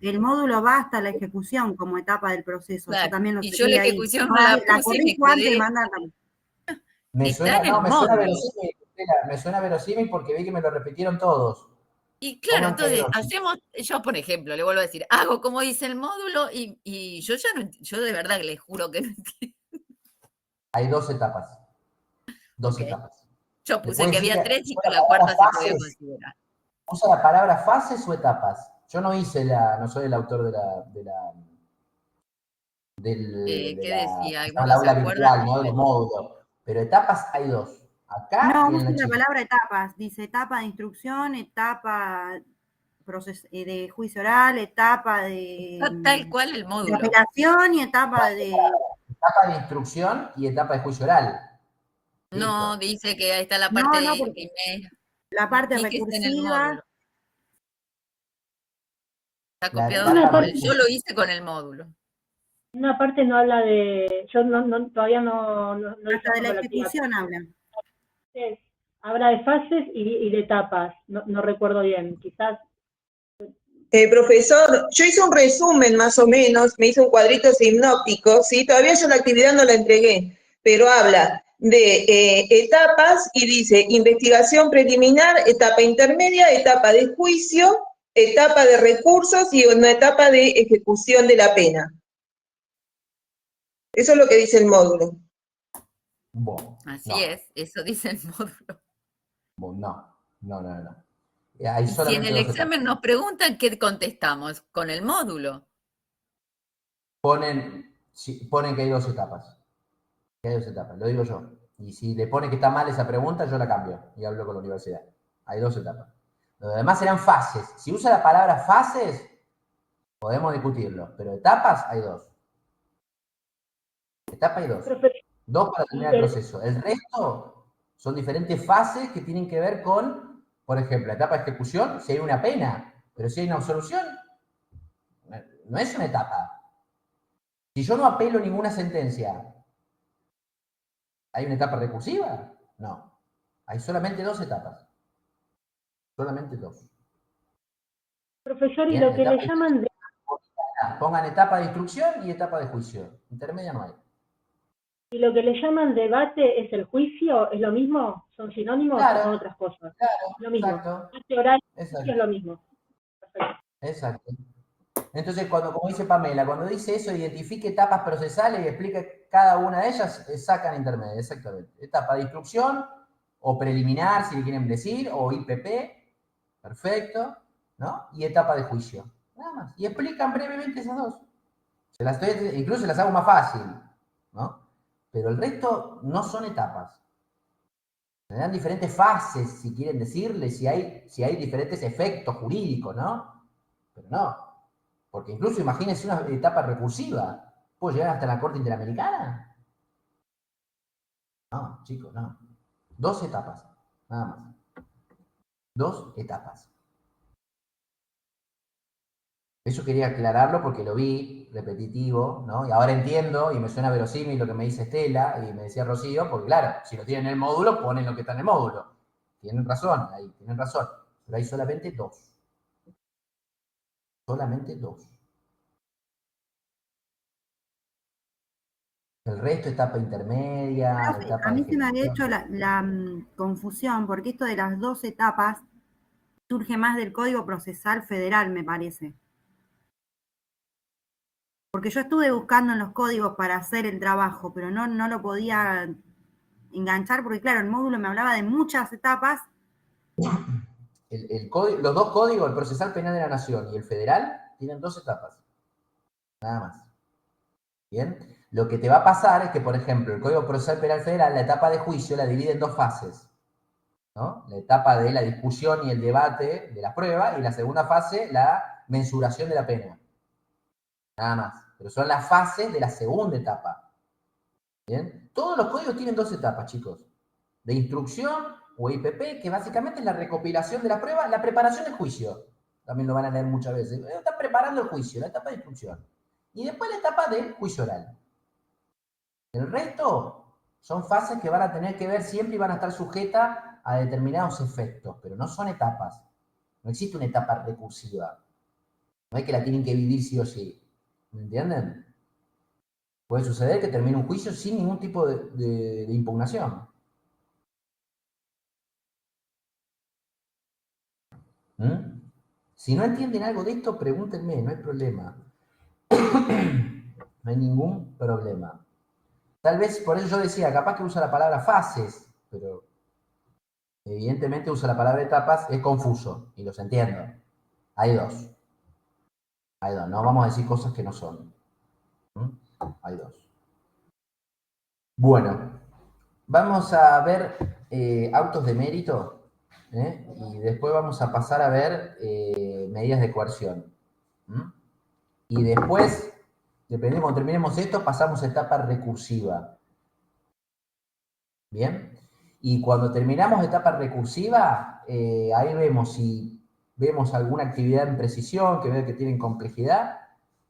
el módulo va hasta la ejecución como etapa del proceso. Claro, Yo también lo y yo la ejecución no la puse y me antes quedé. de mandarla. Me Está suena, en el no, me suena módulo. verosímil, me suena verosímil porque vi que me lo repitieron todos. Y claro, Pongan que hay entonces 2. hacemos, yo por ejemplo, le vuelvo a decir, hago como dice el módulo y yo ya no, yo de verdad les juro que no entiendo. Hay 2 etapas. 2 Ok. etapas. Yo puse que había 3 y usa con la la cuarta palabra se podía fases. considerar. ¿Usa la palabra fases o etapas? Yo no soy el autor de ¿Qué decía? la ¿Alguno se aula acuerda? virtual, ¿no? De los módulos. Pero etapas hay 2. Acá No, y en usa la la chica. palabra etapas. Dice etapa de instrucción, etapa de juicio oral, etapa Está tal cual el de módulo. apelación y etapa de... Etapa de instrucción y etapa de juicio oral. No, Listo. dice que ahí está la parte No, de porque primer. la parte Vi que está en el recursiva... módulo. Está La copiado etapa del yo lo hice con el módulo. Una parte no habla de, yo todavía no hice Hasta de la la actividad. ejecución habla. Habla de fases y de etapas, no recuerdo bien, quizás. Profesor, yo hice un resumen más o menos, me hice un cuadrito sinóptico, ¿sí? Todavía yo la actividad no la entregué, pero habla de etapas y dice investigación preliminar, etapa intermedia, etapa de juicio, etapa de recursos y una etapa de ejecución de la pena. Eso es lo que dice el módulo. Bueno, Así no. es, eso dice el módulo. Bueno, no. Hay Y si en solamente el 2 examen etapas. nos preguntan, ¿qué contestamos? Con el módulo. Ponen que hay 2 etapas. Que hay 2 etapas, lo digo yo. Y si le pone que está mal esa pregunta, yo la cambio y hablo con la universidad. Hay 2 etapas. Lo demás serán fases. Si usa la palabra fases, podemos discutirlo. Pero etapas hay 2. Etapa hay 2. 2 para terminar el proceso. El resto son diferentes fases que tienen que ver con, por ejemplo, la etapa de ejecución, si hay una pena. Pero si hay una absolución, no es una etapa. Si yo no apelo ninguna sentencia, ¿hay una etapa recursiva? No. Hay solamente 2 etapas. Solamente 2. Profesor, y Bien, lo que le llaman de... Pongan etapa de instrucción y etapa de juicio. Intermedia no hay. ¿Y lo que le llaman debate es el juicio? ¿Es lo mismo? ¿Son sinónimos Claro, o son otras cosas? claro, Lo mismo. exacto. Debate oral y Exacto. juicio es lo mismo. Perfecto. Exacto. Entonces, como dice Pamela, cuando dice eso, identifique etapas procesales y explique cada una de ellas, sacan intermedia, exactamente. Etapa de instrucción, o preliminar, si le quieren decir, o IPP, perfecto, ¿no? Y etapa de juicio, nada más. Y explican brevemente esas 2. Incluso se las hago más fácil, ¿no? Pero el resto no son etapas. Se dan diferentes fases, si quieren decirle, si hay diferentes efectos jurídicos, ¿no? Pero no. Porque incluso imagínense una etapa recursiva. ¿Puedo llegar hasta la Corte Interamericana? No, chicos, no. 2 etapas, nada más. 2 etapas. Eso quería aclararlo porque lo vi repetitivo, ¿no? Y ahora entiendo y me suena verosímil lo que me dice Estela y me decía Rocío, porque claro, si lo tienen en el módulo, ponen lo que está en el módulo. Tienen razón, ahí tienen razón. Pero hay solamente 2. Solamente 2. El resto, etapa intermedia, Profe, etapa a de mí se me había ejecución. hecho la confusión, porque esto de las 2 etapas surge más del Código Procesal Federal, me parece. Porque yo estuve buscando en los códigos para hacer el trabajo, pero no lo podía enganchar, porque claro, el módulo me hablaba de muchas etapas. Los 2 códigos, el procesal penal de la nación y el federal, tienen 2 etapas. Nada más. Bien. Lo que te va a pasar es que, por ejemplo, el Código Procesal Penal Federal, la etapa de juicio la divide en 2 fases, ¿no? La etapa de la discusión y el debate de la prueba, y la segunda fase, la mensuración de la pena. Nada más. Pero son las fases de la segunda etapa. ¿Bien? Todos los códigos tienen 2 etapas, chicos. De instrucción o IPP, que básicamente es la recopilación de la prueba, la preparación del juicio. También lo van a leer muchas veces. Están preparando el juicio, la etapa de instrucción. Y después la etapa de juicio oral. El resto son fases que van a tener que ver siempre y van a estar sujetas a determinados efectos, pero no son etapas. No existe una etapa recursiva. No es que la tienen que vivir sí o sí. ¿Me entienden? Puede suceder que termine un juicio sin ningún tipo de impugnación. ¿Mm? Si no entienden algo de esto, pregúntenme, no hay problema. No hay ningún problema. Tal vez, por eso yo decía, capaz que usa la palabra fases, pero evidentemente usa la palabra etapas, es confuso, y los entiendo. Hay 2. Hay 2, no vamos a decir cosas que no son. Hay 2. Bueno, vamos a ver autos de mérito, y después vamos a pasar a ver medidas de coerción. Y después, dependiendo, cuando terminemos esto, pasamos a etapa recursiva. ¿Bien? Y cuando terminamos etapa recursiva, ahí vemos si vemos alguna actividad en precisión, que veo que tienen complejidad,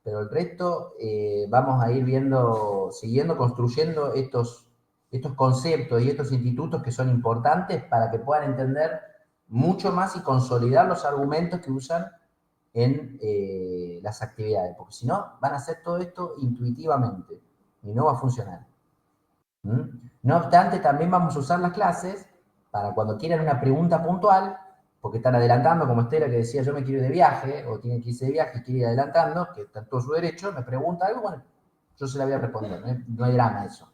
pero el resto vamos a ir viendo, siguiendo construyendo estos conceptos y estos institutos que son importantes para que puedan entender mucho más y consolidar los argumentos que usan en las actividades, porque si no, van a hacer todo esto intuitivamente y no va a funcionar. No obstante, también vamos a usar las clases para cuando quieran una pregunta puntual, porque están adelantando, como Estela que decía, yo me quiero ir de viaje, o tienen que irse de viaje y quiere ir adelantando, que está en todo su derecho, me pregunta algo, bueno, yo se la voy a responder, no hay drama eso.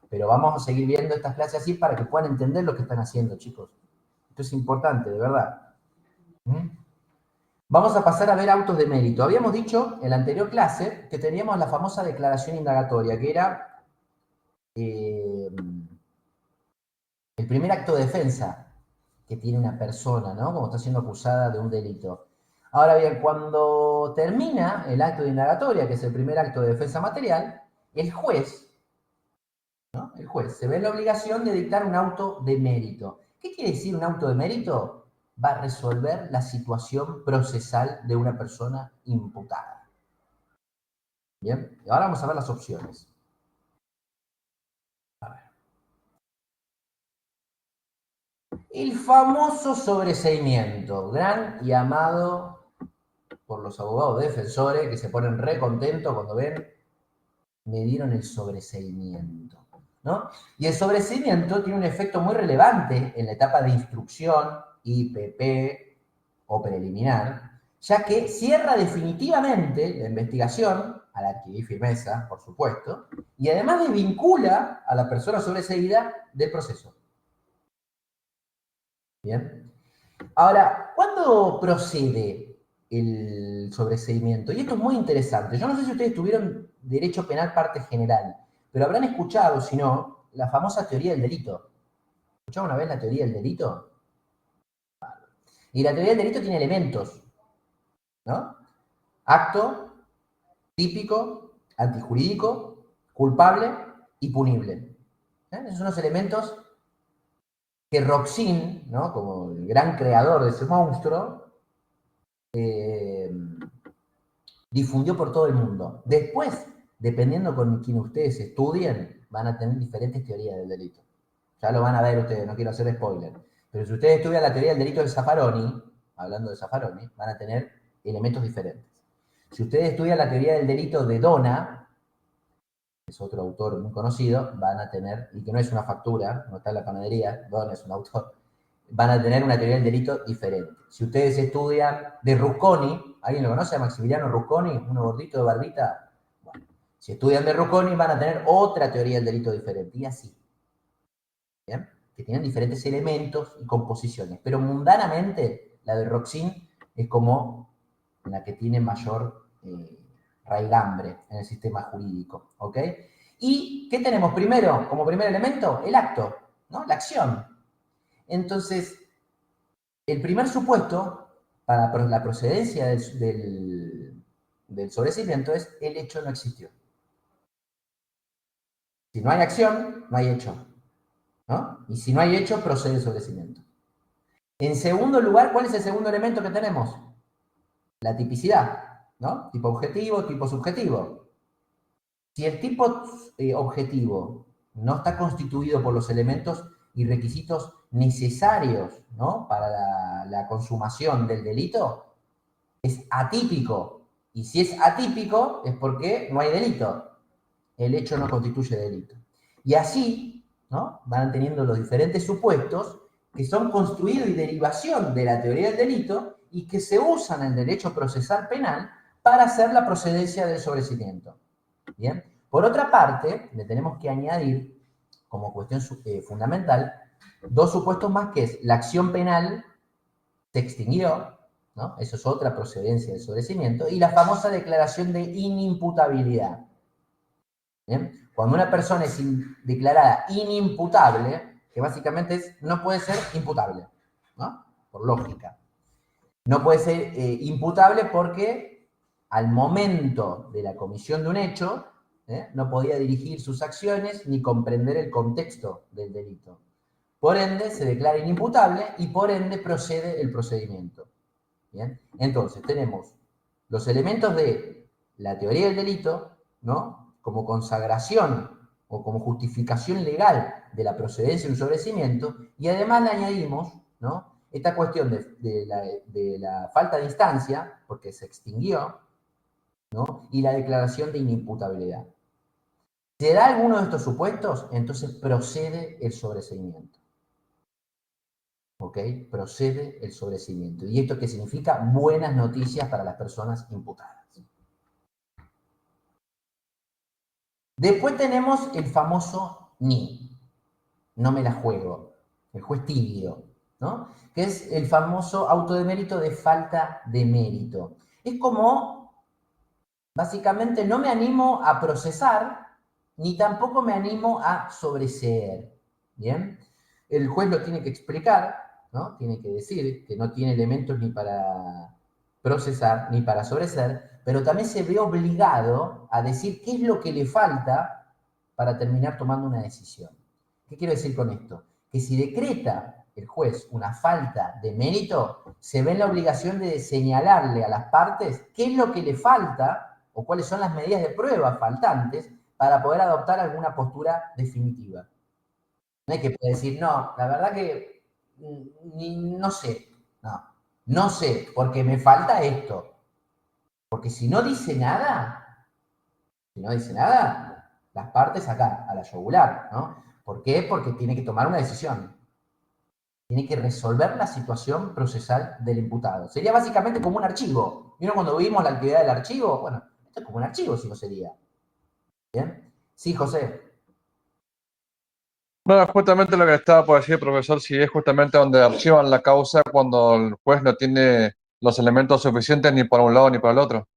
Pero vamos a seguir viendo estas clases así para que puedan entender lo que están haciendo, chicos. Esto es importante, de verdad. Vamos a pasar a ver autos de mérito. Habíamos dicho en la anterior clase que teníamos la famosa declaración indagatoria, que era el primer acto de defensa que tiene una persona, ¿no? Como está siendo acusada de un delito. Ahora bien, cuando termina el acto de indagatoria, que es el primer acto de defensa material, el juez, ¿no? El juez se ve en la obligación de dictar un auto de mérito. ¿Qué quiere decir un auto de mérito? va a resolver la situación procesal de una persona imputada. Bien, y ahora vamos a ver las opciones. A ver. El famoso sobreseimiento, gran y amado por los abogados defensores que se ponen re contentos cuando ven, me dieron el sobreseimiento, ¿no? Y el sobreseimiento tiene un efecto muy relevante en la etapa de instrucción, IPP o preliminar, ya que cierra definitivamente la investigación, al adquirir firmeza, por supuesto, y además desvincula a la persona sobreseída del proceso. Bien. Ahora, ¿cuándo procede el sobreseimiento? Y esto es muy interesante. Yo no sé si ustedes tuvieron derecho penal parte general, pero habrán escuchado, si no, la famosa teoría del delito. ¿Escucharon una vez la teoría del delito? Y la teoría del delito tiene elementos, ¿no? Acto, típico, antijurídico, culpable y punible. Esos son los elementos que Roxin, ¿no? Como el gran creador de ese monstruo, difundió por todo el mundo. Después, dependiendo con quien ustedes estudien, van a tener diferentes teorías del delito. Ya lo van a ver ustedes, no quiero hacer spoiler. Pero si ustedes estudian la teoría del delito de Zaffaroni, hablando de Zaffaroni, van a tener elementos diferentes. Si ustedes estudian la teoría del delito de Dona, que es otro autor muy conocido, van a tener, y que no es una factura, no está en la panadería, Dona es un autor, van a tener una teoría del delito diferente. Si ustedes estudian de Rusconi, ¿alguien lo conoce a Maximiliano Rusconi? Uno gordito de barbita. Bueno, si estudian de Rusconi van a tener otra teoría del delito diferente, y así. ¿Bien? Que tienen diferentes elementos y composiciones. Pero mundanamente, la de Roxin es como la que tiene mayor raigambre en el sistema jurídico. ¿Ok? ¿Y qué tenemos primero? Como primer elemento, el acto, ¿no? La acción. Entonces, el primer supuesto para la procedencia del sobreseimiento es el hecho no existió. Si no hay acción, no hay hecho, ¿no? Y si no hay hecho, procede el sobreseimiento. En segundo lugar, ¿cuál es el segundo elemento que tenemos? La tipicidad, ¿no? Tipo objetivo, tipo subjetivo. Si el tipo objetivo no está constituido por los elementos y requisitos necesarios, ¿no? Para la consumación del delito, es atípico. Y si es atípico, es porque no hay delito. El hecho no constituye delito. Y así, ¿no? Van teniendo los diferentes supuestos que son construidos y derivación de la teoría del delito y que se usan en el derecho procesal penal para hacer la procedencia del sobreseimiento. Bien. Por otra parte, le tenemos que añadir, como cuestión fundamental, dos supuestos más, que es la acción penal se extinguió, ¿no? Eso es otra procedencia del sobreseimiento, y la famosa declaración de inimputabilidad. ¿Bien? Cuando una persona es declarada inimputable, que básicamente es, no puede ser imputable, ¿no? Por lógica. No puede ser imputable porque al momento de la comisión de un hecho, no podía dirigir sus acciones ni comprender el contexto del delito. Por ende, se declara inimputable y por ende procede el procedimiento. ¿Bien? Entonces, tenemos los elementos de la teoría del delito, ¿no? Como consagración o como justificación legal de la procedencia de un sobreseimiento, y además le añadimos, ¿no? Esta cuestión de la falta de instancia, porque se extinguió, ¿no? Y la declaración de inimputabilidad. ¿Se da alguno de estos supuestos? Entonces procede el sobreseimiento. ¿Ok? Procede el sobreseimiento. ¿Y esto qué significa? Buenas noticias para las personas imputadas. Después tenemos el famoso ni. No me la juego. El juez tibio, ¿no? Que es el famoso auto de mérito de falta de mérito. Es como, básicamente, no me animo a procesar, ni tampoco me animo a sobreseer. ¿Bien? El juez lo tiene que explicar, ¿no? Tiene que decir que no tiene elementos ni para procesar ni para sobreseer, pero también se ve obligado a decir qué es lo que le falta para terminar tomando una decisión. ¿Qué quiero decir con esto? Que si decreta el juez una falta de mérito, se ve en la obligación de señalarle a las partes qué es lo que le falta o cuáles son las medidas de prueba faltantes para poder adoptar alguna postura definitiva. No es que puede decir, no, la verdad que no sé, no sé, porque me falta esto. Porque si no dice nada, las partes acá, a la yugular, ¿no? ¿Por qué? Porque tiene que tomar una decisión. Tiene que resolver la situación procesal del imputado. Sería básicamente como un archivo. ¿Vieron cuando vimos la actividad del archivo? Bueno, esto es como un archivo, si no sería. ¿Bien? Sí, José. No, justamente lo que estaba por decir, profesor, si es justamente donde archivan la causa cuando el juez no tiene los elementos suficientes ni para un lado ni para el otro.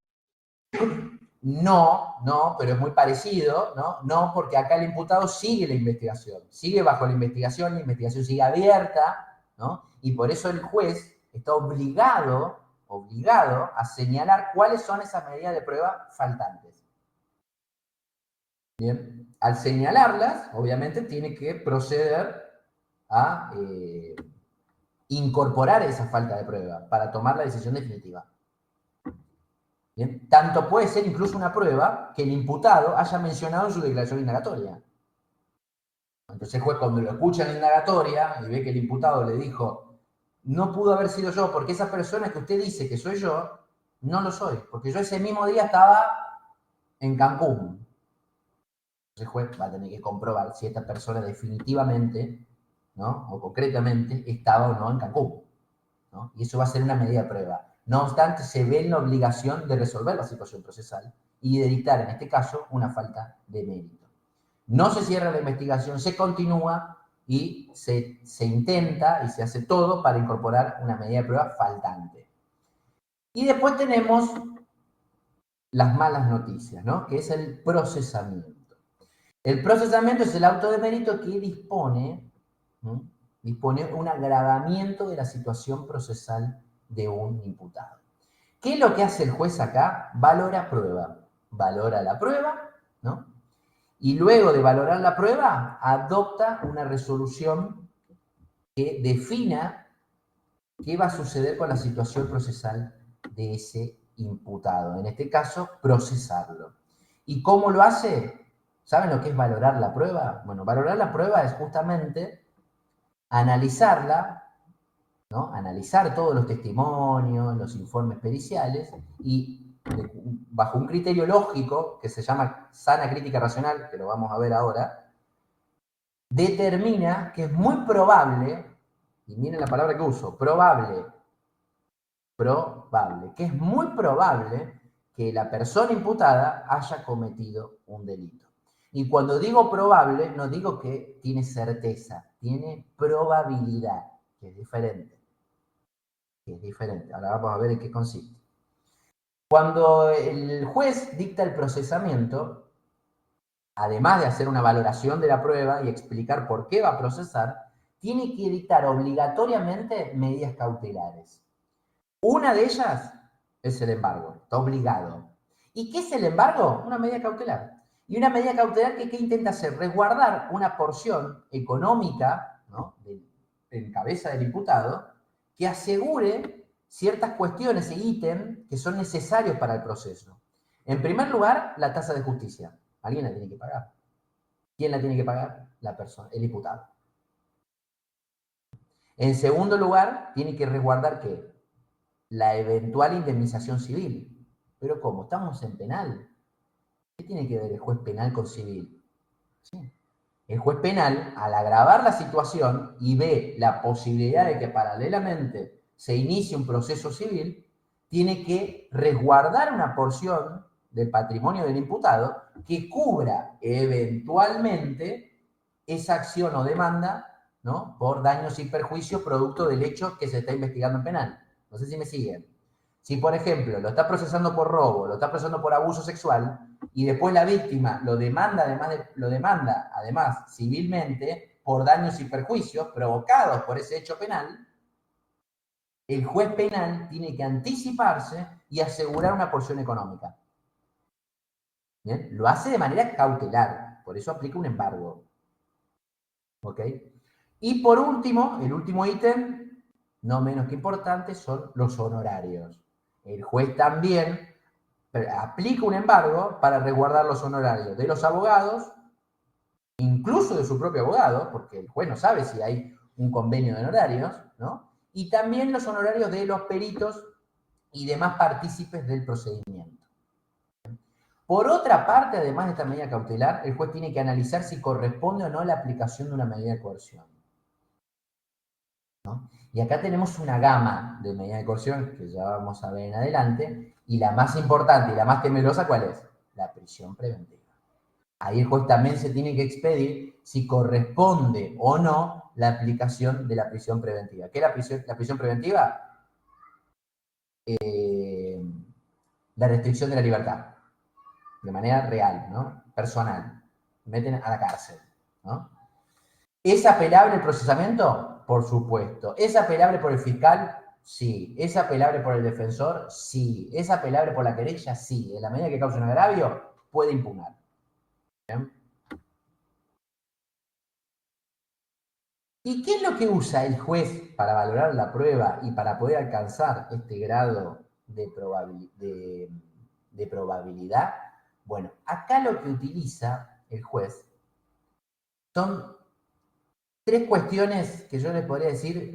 No, pero es muy parecido, ¿no? No, porque acá el imputado sigue la investigación, sigue bajo la investigación sigue abierta, ¿no? Y por eso el juez está obligado a señalar cuáles son esas medidas de prueba faltantes. Bien, al señalarlas, obviamente tiene que proceder a incorporar esa falta de prueba para tomar la decisión definitiva. Bien. Tanto puede ser incluso una prueba que el imputado haya mencionado en su declaración indagatoria. Entonces el juez, cuando lo escucha en la indagatoria y ve que el imputado le dijo, no pudo haber sido yo, porque esa persona que usted dice que soy yo, no lo soy, porque yo ese mismo día estaba en Cancún. Entonces el juez va a tener que comprobar si esta persona definitivamente, ¿no? O concretamente estaba o no en Cancún, ¿no? Y eso va a ser una medida de prueba. No obstante, se ve en la obligación de resolver la situación procesal y de dictar, en este caso, una falta de mérito. No se cierra la investigación, se continúa y se intenta y se hace todo para incorporar una medida de prueba faltante. Y después tenemos las malas noticias, ¿no? Que es el procesamiento. El procesamiento es el auto de mérito que dispone un agravamiento de la situación procesal de un imputado. ¿Qué es lo que hace el juez acá? Valora la prueba, ¿no? Y luego de valorar la prueba, adopta una resolución que defina qué va a suceder con la situación procesal de ese imputado. En este caso, procesarlo. ¿Y cómo lo hace? ¿Saben lo que es valorar la prueba? Bueno, valorar la prueba es justamente analizarla, ¿no? Analizar todos los testimonios, los informes periciales y bajo un criterio lógico que se llama sana crítica racional, que lo vamos a ver ahora, determina que es muy probable, y miren la palabra que uso, probable, que es muy probable que la persona imputada haya cometido un delito. Y cuando digo probable, no digo que tiene certeza, tiene probabilidad, que es diferente. Ahora vamos a ver en qué consiste. Cuando el juez dicta el procesamiento, además de hacer una valoración de la prueba y explicar por qué va a procesar, tiene que dictar obligatoriamente medidas cautelares. Una de ellas es el embargo, está obligado. ¿Y qué es el embargo? Una medida cautelar. Y una medida cautelar que ¿qué intenta hacer? Resguardar una porción económica, ¿no?, en cabeza del imputado, que asegure ciertas cuestiones e ítems que son necesarios para el proceso. En primer lugar, la tasa de justicia. Alguien la tiene que pagar. ¿Quién la tiene que pagar? La persona, el imputado. En segundo lugar, tiene que resguardar ¿qué? La eventual indemnización civil. ¿Pero cómo? Estamos en penal. ¿Qué tiene que ver el juez penal con civil? ¿Sí? El juez penal, al agravar la situación y ve la posibilidad de que paralelamente se inicie un proceso civil, tiene que resguardar una porción del patrimonio del imputado que cubra eventualmente esa acción o demanda, ¿no?, por daños y perjuicios producto del hecho que se está investigando en penal. No sé si me siguen. Si, por ejemplo, lo está procesando por robo, lo está procesando por abuso sexual, y después la víctima lo demanda además civilmente por daños y perjuicios provocados por ese hecho penal, el juez penal tiene que anticiparse y asegurar una porción económica. ¿Bien? Lo hace de manera cautelar, por eso aplica un embargo. ¿Ok? Y por último, el último ítem, no menos que importante, son los honorarios. El juez también aplica un embargo para resguardar los honorarios de los abogados, incluso de su propio abogado, porque el juez no sabe si hay un convenio de honorarios, ¿no? Y también los honorarios de los peritos y demás partícipes del procedimiento. Por otra parte, además de esta medida cautelar, el juez tiene que analizar si corresponde o no la aplicación de una medida de coerción, ¿no? Y acá tenemos una gama de medidas de coerción que ya vamos a ver en adelante, y la más importante y la más temerosa, ¿cuál es? La prisión preventiva. Ahí el juez también se tiene que expedir si corresponde o no la aplicación de la prisión preventiva. ¿Qué es la prisión preventiva? La restricción de la libertad, de manera real, ¿no? Personal. Meten a la cárcel, ¿no? ¿Es apelable el procesamiento? Por supuesto. ¿Es apelable por el fiscal? Sí. ¿Es apelable por el defensor? Sí. ¿Es apelable por la querella? Sí. En la medida que cause un agravio, puede impugnar. ¿Bien? ¿Y qué es lo que usa el juez para valorar la prueba y para poder alcanzar este grado de probabilidad? Bueno, acá lo que utiliza el juez son tres cuestiones que yo les podría decir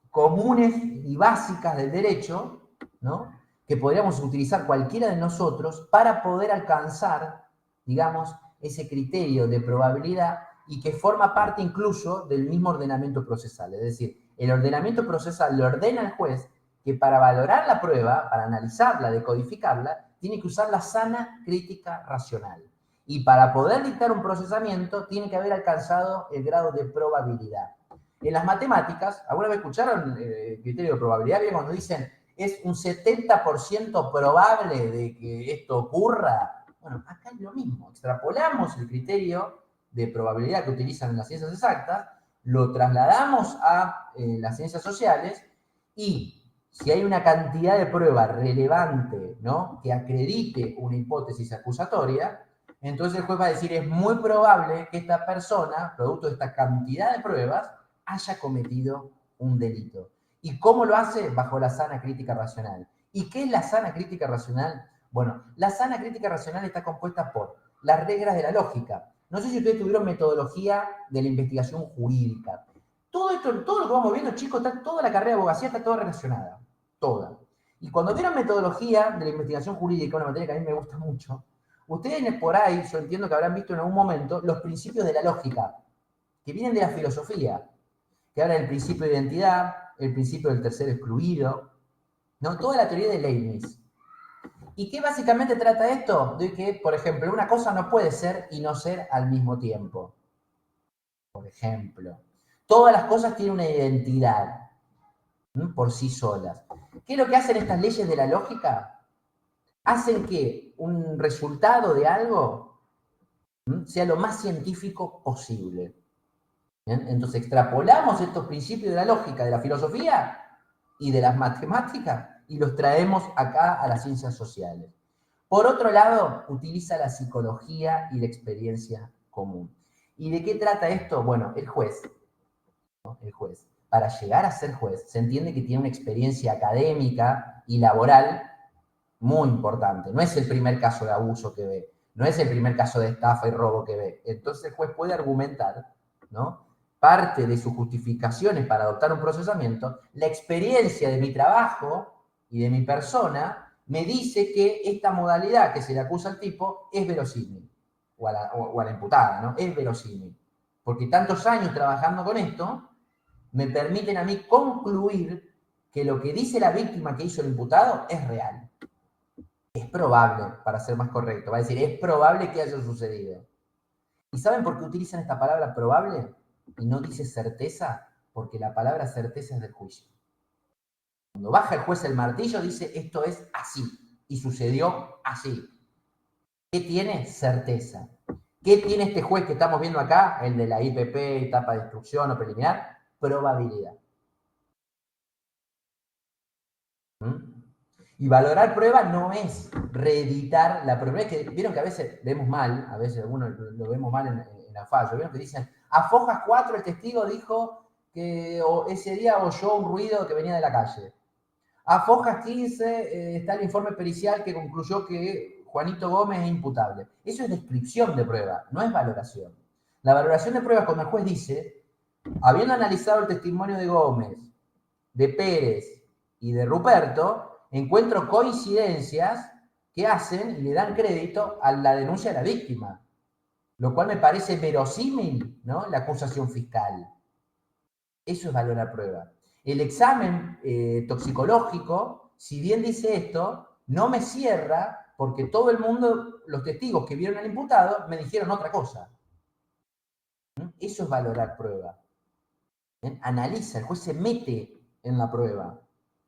comunes y básicas del derecho, ¿no? Que podríamos utilizar cualquiera de nosotros para poder alcanzar, digamos, ese criterio de probabilidad y que forma parte incluso del mismo ordenamiento procesal. Es decir, el ordenamiento procesal le ordena al juez que para valorar la prueba, para analizarla, decodificarla, tiene que usar la sana crítica racional. Y para poder dictar un procesamiento, tiene que haber alcanzado el grado de probabilidad. En las matemáticas, ¿alguna vez escucharon el criterio de probabilidad? Bien, cuando dicen es un 70% probable de que esto ocurra. Bueno, acá es lo mismo. Extrapolamos el criterio de probabilidad que utilizan en las ciencias exactas, lo trasladamos a las ciencias sociales y si hay una cantidad de prueba relevante, ¿no?, que acredite una hipótesis acusatoria, entonces el juez va a decir, es muy probable que esta persona, producto de esta cantidad de pruebas, haya cometido un delito. ¿Y cómo lo hace? Bajo la sana crítica racional. ¿Y qué es la sana crítica racional? Bueno, la sana crítica racional está compuesta por las reglas de la lógica. No sé si ustedes tuvieron metodología de la investigación jurídica. Todo esto, todo lo que vamos viendo, chicos, toda la carrera de abogacía está toda relacionada. Toda. Y cuando vieron metodología de la investigación jurídica, una materia que a mí me gusta mucho, ustedes por ahí, yo entiendo que habrán visto en algún momento, los principios de la lógica, que vienen de la filosofía, que habla del principio de identidad, el principio del tercero excluido, ¿no? Toda la teoría de Leibniz. ¿Y qué básicamente trata esto? De que, por ejemplo, una cosa no puede ser y no ser al mismo tiempo. Por ejemplo, todas las cosas tienen una identidad, ¿no?, por sí solas. ¿Qué es lo que hacen estas leyes de la lógica? Hacen que un resultado de algo, ¿no?, sea lo más científico posible. ¿Bien? Entonces extrapolamos estos principios de la lógica, de la filosofía y de las matemáticas y los traemos acá a las ciencias sociales. Por otro lado, utiliza la psicología y la experiencia común. ¿Y de qué trata esto? Bueno, el juez, ¿no?, el juez, para llegar a ser juez, se entiende que tiene una experiencia académica y laboral muy importante. No es el primer caso de abuso que ve, no es el primer caso de estafa y robo que ve. Entonces el juez puede argumentar, ¿no?, parte de sus justificaciones para adoptar un procesamiento, la experiencia de mi trabajo y de mi persona me dice que esta modalidad que se le acusa al tipo es verosímil, o a la imputada, ¿no? Es verosímil. Porque tantos años trabajando con esto me permiten a mí concluir que lo que dice la víctima que hizo el imputado es real. Es probable, para ser más correcto. Va a decir, es probable que haya sucedido. ¿Y saben por qué utilizan esta palabra probable y no dice certeza? Porque la palabra certeza es del juicio. Cuando baja el juez el martillo, dice, esto es así, y sucedió así. ¿Qué tiene? Certeza. ¿Qué tiene este juez que estamos viendo acá? El de la IPP, etapa de instrucción o preliminar. Probabilidad. Y valorar prueba no es reeditar la prueba. Es que vieron que a veces vemos mal, a veces algunos lo vemos mal en la fallo. Vieron que dicen, A Fojas 4 el testigo dijo que ese día oyó un ruido que venía de la calle. A Fojas 15 está el informe pericial que concluyó que Juanito Gómez es imputable. Eso es descripción de prueba, no es valoración. La valoración de prueba, cuando el juez dice, habiendo analizado el testimonio de Gómez, de Pérez y de Ruperto, encuentro coincidencias que hacen y le dan crédito a la denuncia de la víctima, lo cual me parece verosímil, ¿no? La acusación fiscal. Eso es valorar prueba. El examen toxicológico, si bien dice esto, no me cierra porque todo el mundo, los testigos que vieron al imputado, me dijeron otra cosa. Eso es valorar prueba. Analiza, el juez se mete en la prueba,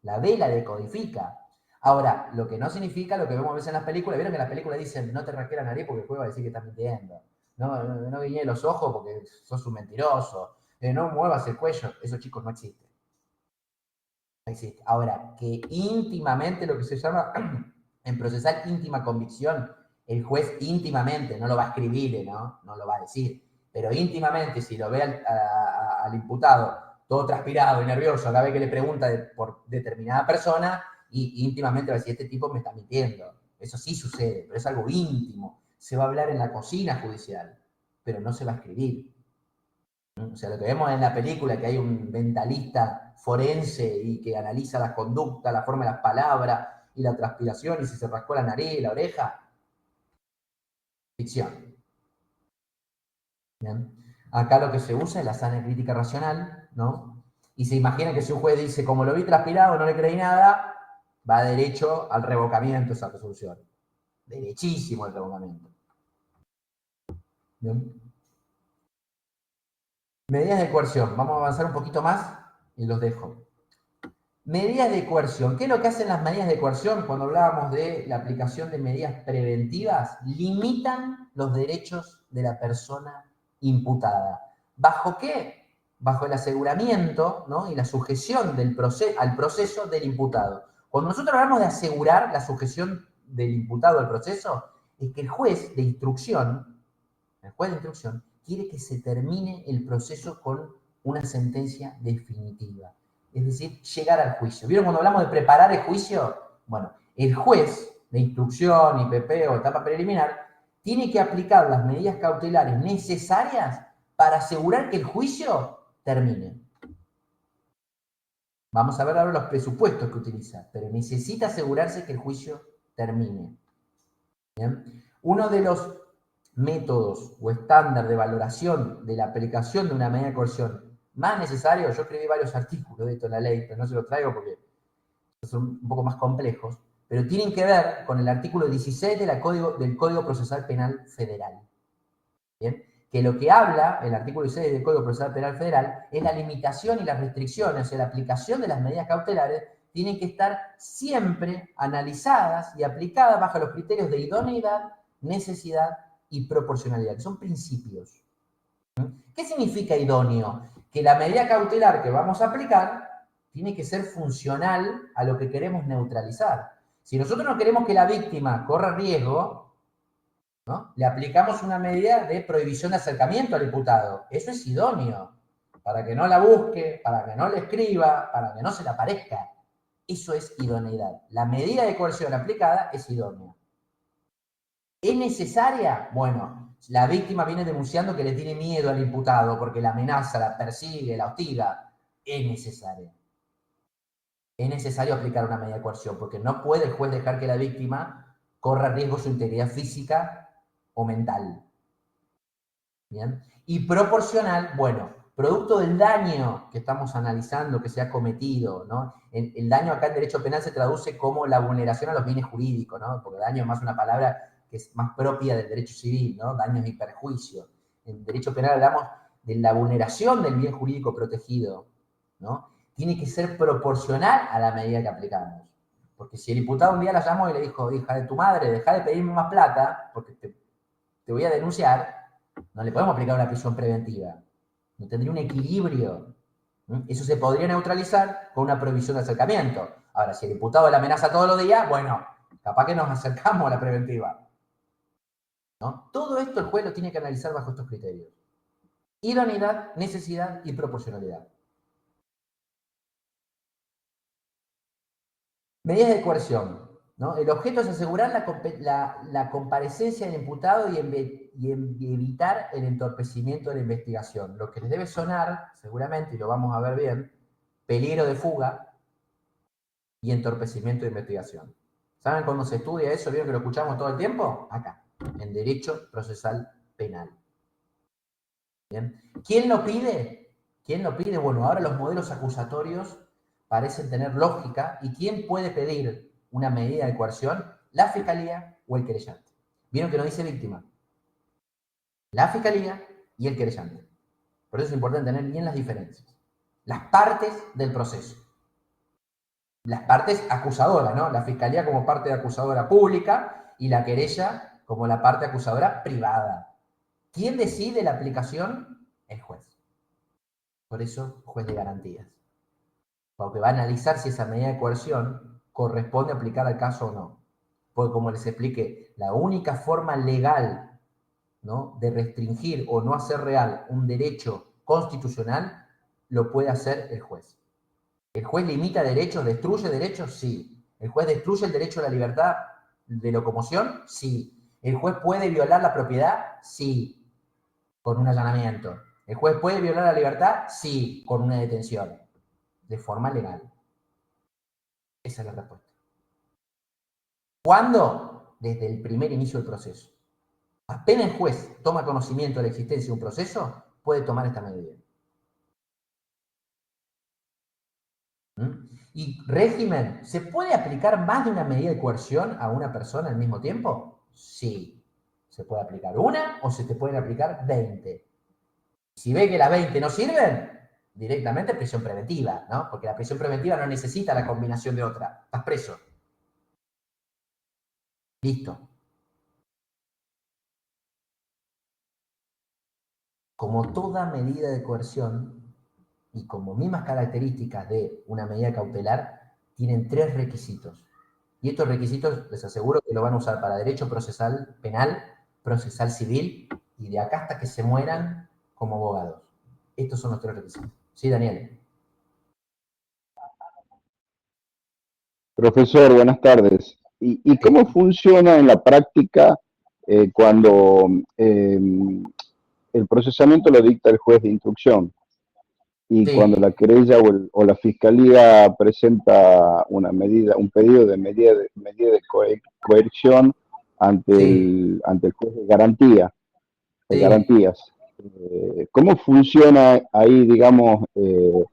la ve, la decodifica. Ahora, lo que no significa lo que vemos a veces en las películas, vieron que en las películas dicen, no te rasques la nariz porque el juez va a decir que estás mintiendo. No guiñes los ojos porque sos un mentiroso. No muevas el cuello. Esos chicos no existen. No existe. Ahora, que íntimamente, lo que se llama en procesal íntima convicción, el juez íntimamente, no lo va a escribir, ¿no? No lo va a decir, pero íntimamente, si lo ve al imputado todo transpirado y nervioso cada vez que le pregunta por determinada persona, y íntimamente va a decir, este tipo me está mintiendo. Eso sí sucede, pero es algo íntimo. Se va a hablar en la cocina judicial, pero no se va a escribir. O sea, lo que vemos en la película, que hay un mentalista forense y que analiza las conductas, la forma de las palabras y la transpiración y si se rascó la nariz, la oreja. Ficción. ¿Bien? Acá lo que se usa es la sana crítica racional, ¿no? Y se imagina que si un juez dice, como lo vi transpirado, no le creí nada, va derecho al revocamiento esa resolución. Derechísimo el revocamiento. ¿Bien? Medidas de coerción. Vamos a avanzar un poquito más y los dejo. Medidas de coerción. ¿Qué es lo que hacen las medidas de coerción cuando hablábamos de la aplicación de medidas preventivas? Limitan los derechos de la persona imputada. ¿Bajo qué? Bajo el aseguramiento, ¿no? Y la sujeción al proceso del imputado. Cuando nosotros hablamos de asegurar la sujeción del imputado al proceso, es que el juez de instrucción quiere que se termine el proceso con una sentencia definitiva. Es decir, llegar al juicio. ¿Vieron cuando hablamos de preparar el juicio? Bueno, el juez de instrucción, IPP o etapa preliminar, tiene que aplicar las medidas cautelares necesarias para asegurar que el juicio termine. Vamos a ver ahora los presupuestos que utiliza, pero necesita asegurarse que el juicio termine. ¿Bien? Uno de los métodos o estándar de valoración de la aplicación de una medida de coerción más necesario, yo escribí varios artículos de esto en la ley, pero no se los traigo porque son un poco más complejos, pero tienen que ver con el artículo 16 del Código Procesal Penal Federal. ¿Bien? Que lo que habla el artículo 16 del Código Procesal Penal Federal es la limitación y las restricciones, o sea, la aplicación de las medidas cautelares tienen que estar siempre analizadas y aplicadas bajo los criterios de idoneidad, necesidad y proporcionalidad, que son principios. ¿Qué significa idóneo? Que la medida cautelar que vamos a aplicar tiene que ser funcional a lo que queremos neutralizar. Si nosotros no queremos que la víctima corra riesgo, ¿no? Le aplicamos una medida de prohibición de acercamiento al imputado. Eso es idóneo, para que no la busque, para que no le escriba, para que no se le aparezca. Eso es idoneidad. La medida de coerción aplicada es idónea. ¿Es necesaria? Bueno, la víctima viene denunciando que le tiene miedo al imputado porque la amenaza, la persigue, la hostiga. Es necesaria. Es necesario aplicar una medida de coerción porque no puede el juez dejar que la víctima corra riesgo su integridad física o mental. ¿Bien? Y proporcional, bueno, producto del daño que estamos analizando que se ha cometido, ¿no? El daño acá en derecho penal se traduce como la vulneración a los bienes jurídicos, ¿no? Porque daño es más una palabra que es más propia del derecho civil, ¿no? Daños y perjuicios. En derecho penal hablamos de la vulneración del bien jurídico protegido, ¿no? Tiene que ser proporcional a la medida que aplicamos. Porque si el imputado un día la llamó y le dijo, hija de tu madre, deja de pedirme más plata, porque te voy a denunciar, no le podemos aplicar una prisión preventiva. No tendría un equilibrio. Eso se podría neutralizar con una prohibición de acercamiento. Ahora, si el imputado la amenaza todos los días, bueno, capaz que nos acercamos a la preventiva. ¿No? Todo esto el juez lo tiene que analizar bajo estos criterios. idoneidad, necesidad y proporcionalidad. Medidas de coerción, ¿no? El objeto es asegurar la comparecencia del imputado y evitar el entorpecimiento de la investigación. Lo que les debe sonar, seguramente, y lo vamos a ver bien, peligro de fuga y entorpecimiento de investigación. ¿Saben cuándo se estudia eso? ¿Vieron que lo escuchamos todo el tiempo? Acá, en Derecho Procesal Penal. ¿Bien? ¿Quién lo pide? ¿Quién lo pide? Bueno, ahora los modelos acusatorios parecen tener lógica. ¿Y quién puede pedir una medida de coerción? La Fiscalía o el querellante. ¿Vieron que no dice víctima? La Fiscalía y el querellante. Por eso es importante tener bien las diferencias. Las partes del proceso. Las partes acusadoras, ¿no? La Fiscalía como parte acusadora pública y la querella como la parte acusadora privada. ¿Quién decide la aplicación? El juez. Por eso, juez de garantías. Porque va a analizar si esa medida de coerción corresponde aplicar al caso o no. Porque como les expliqué, la única forma legal, ¿no?, de restringir o no hacer real un derecho constitucional lo puede hacer el juez. ¿El juez limita derechos, destruye derechos? Sí. ¿El juez destruye el derecho a la libertad de locomoción? Sí. ¿El juez puede violar la propiedad? Sí, con un allanamiento. ¿El juez puede violar la libertad? Sí, con una detención, de forma legal. Esa es la respuesta. ¿Cuándo? Desde el primer inicio del proceso. Apenas el juez toma conocimiento de la existencia de un proceso, puede tomar esta medida. ¿Y régimen? ¿Se puede aplicar más de una medida de coerción a una persona al mismo tiempo? Sí. Se puede aplicar una o se te pueden aplicar 20. Si ve que las 20 no sirven, directamente prisión preventiva, ¿no? Porque la prisión preventiva no necesita la combinación de otra. Estás preso. Listo. Como toda medida de coerción, y como mismas características de una medida cautelar, tienen 3 requisitos. Y estos requisitos les aseguro que lo van a usar para derecho procesal penal, procesal civil, y de acá hasta que se mueran como abogados. Estos son los 3 requisitos. Sí, Daniel. Profesor, buenas tardes. ¿Y cómo funciona en la práctica cuando el procesamiento lo dicta el juez de instrucción y cuando Sí, la querella o la fiscalía presenta una medida, un pedido de medida de coerción sí, ante el juez de sí. garantías? ¿Cómo funciona ahí, digamos, en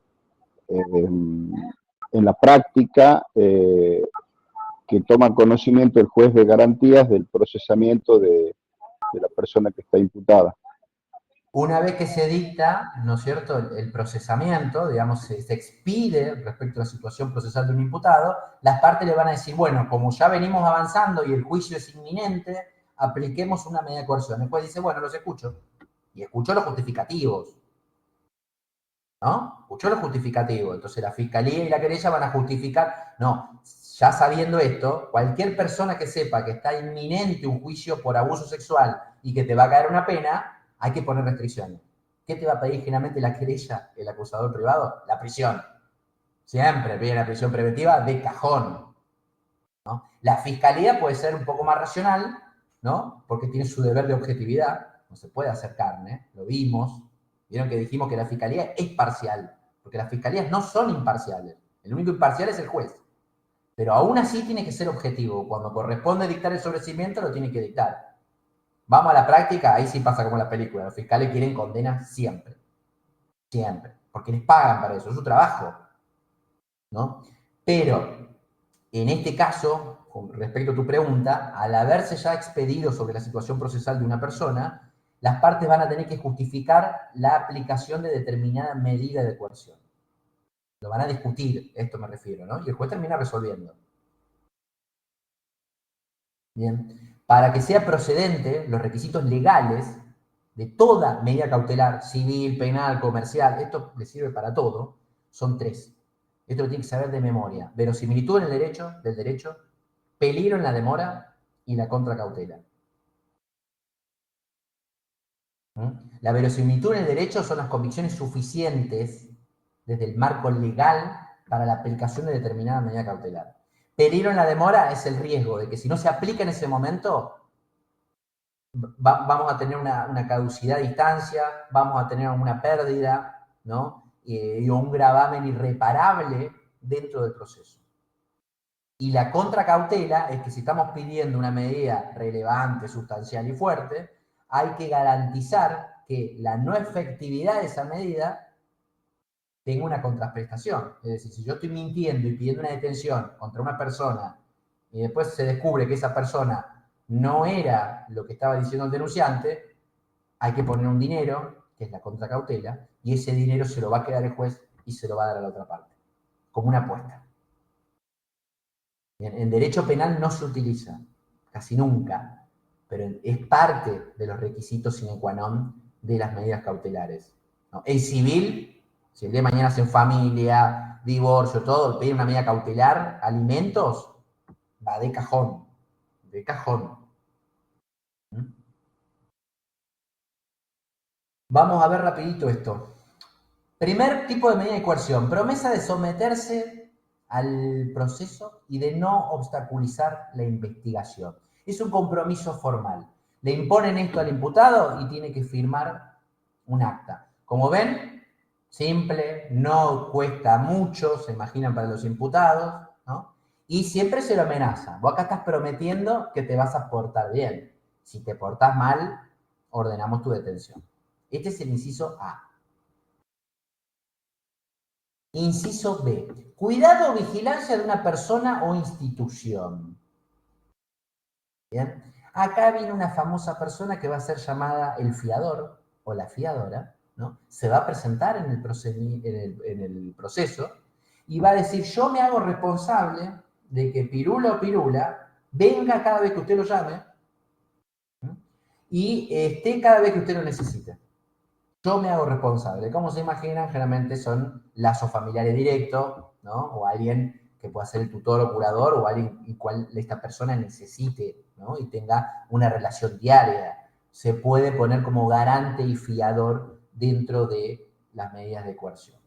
la práctica? Que toma conocimiento el juez de garantías del procesamiento de la persona que está imputada. Una vez que se dicta, ¿no es cierto?, el procesamiento, digamos, se expide respecto a la situación procesal de un imputado, las partes le van a decir, bueno, como ya venimos avanzando y el juicio es inminente, apliquemos una medida de coerción. El juez dice, bueno, los escucho. Y escucho los justificativos, ¿no? Escuchó los justificativos. Entonces la fiscalía y la querella van a justificar. No, ya sabiendo esto, cualquier persona que sepa que está inminente un juicio por abuso sexual y que te va a caer una pena, hay que poner restricciones. ¿Qué te va a pedir generalmente la querella, el acusador privado? La prisión. Siempre pide la prisión preventiva de cajón, ¿no? La fiscalía puede ser un poco más racional, ¿no? Porque tiene su deber de objetividad. No se puede hacer carne, lo vimos. Vieron que dijimos que la fiscalía es parcial, porque las fiscalías no son imparciales. El único imparcial es el juez. Pero aún así tiene que ser objetivo. Cuando corresponde dictar el sobreseimiento, lo tiene que dictar. Vamos a la práctica, ahí sí pasa como en la película. Los fiscales quieren condena siempre. Siempre. Porque les pagan para eso, es su trabajo, ¿no? Pero, en este caso, con respecto a tu pregunta, al haberse ya expedido sobre la situación procesal de una persona, las partes van a tener que justificar la aplicación de determinada medida de coerción. Lo van a discutir, esto me refiero, ¿no? Y el juez termina resolviendo. Bien. Para que sea procedente, los requisitos legales de toda medida cautelar, civil, penal, comercial, esto le sirve para todo, son 3. Esto lo tiene que saber de memoria. Verosimilitud en el derecho, del derecho, peligro en la demora y la contracautela. La verosimilitud en el derecho son las convicciones suficientes desde el marco legal para la aplicación de determinada medida cautelar. Peligro en la demora es el riesgo de que si no se aplica en ese momento, vamos a tener una caducidad de instancia, vamos a tener una pérdida, ¿no? Y un gravamen irreparable dentro del proceso. Y la contracautela es que si estamos pidiendo una medida relevante, sustancial y fuerte, hay que garantizar que la no efectividad de esa medida tenga una contraprestación. Es decir, si yo estoy mintiendo y pidiendo una detención contra una persona y después se descubre que esa persona no era lo que estaba diciendo el denunciante, hay que poner un dinero, que es la contracautela, y ese dinero se lo va a quedar el juez y se lo va a dar a la otra parte, como una apuesta. Bien, en derecho penal no se utiliza, casi nunca, pero es parte de los requisitos sine qua non de las medidas cautelares, ¿no? En civil, si el día de mañana hacen familia, divorcio, todo, pedir una medida cautelar, alimentos, va de cajón, de cajón. Vamos a ver rapidito esto. Primer tipo de medida de coerción, promesa de someterse al proceso y de no obstaculizar la investigación. Es un compromiso formal. Le imponen esto al imputado y tiene que firmar un acta. Como ven, simple, no cuesta mucho, se imaginan para los imputados, ¿no? Y siempre se lo amenaza. Vos acá estás prometiendo que te vas a portar bien. Si te portás mal, ordenamos tu detención. Este es el inciso A. Inciso B. Cuidado o vigilancia de una persona o institución. Bien. Acá viene una famosa persona que va a ser llamada el fiador o la fiadora, ¿no? Se va a presentar en el proceso y va a decir, yo me hago responsable de que Pirula o Pirula venga cada vez que usted lo llame, ¿no? Y esté cada vez que usted lo necesite. Yo me hago responsable. Como se imaginan, generalmente son lazos familiares directos, ¿no? O alguien que pueda ser el tutor o curador, o alguien y cual esta persona necesite, ¿no? Y tenga una relación diaria. Se puede poner como garante y fiador dentro de las medidas de coerción.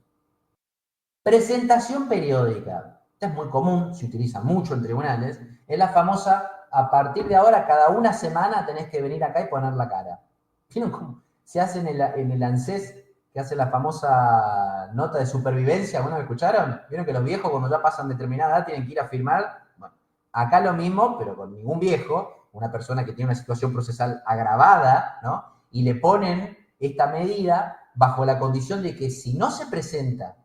Presentación periódica. Esta es muy común, se utiliza mucho en tribunales. Es la famosa, a partir de ahora, cada una semana tenés que venir acá y poner la cara. ¿Vieron cómo se hace en el ANSES, que hace la famosa nota de supervivencia? ¿Alguna vez escucharon? ¿Vieron que los viejos cuando ya pasan determinada edad tienen que ir a firmar? Bueno, acá lo mismo, pero con ningún viejo, una persona que tiene una situación procesal agravada, ¿no? Y le ponen esta medida bajo la condición de que si no se presenta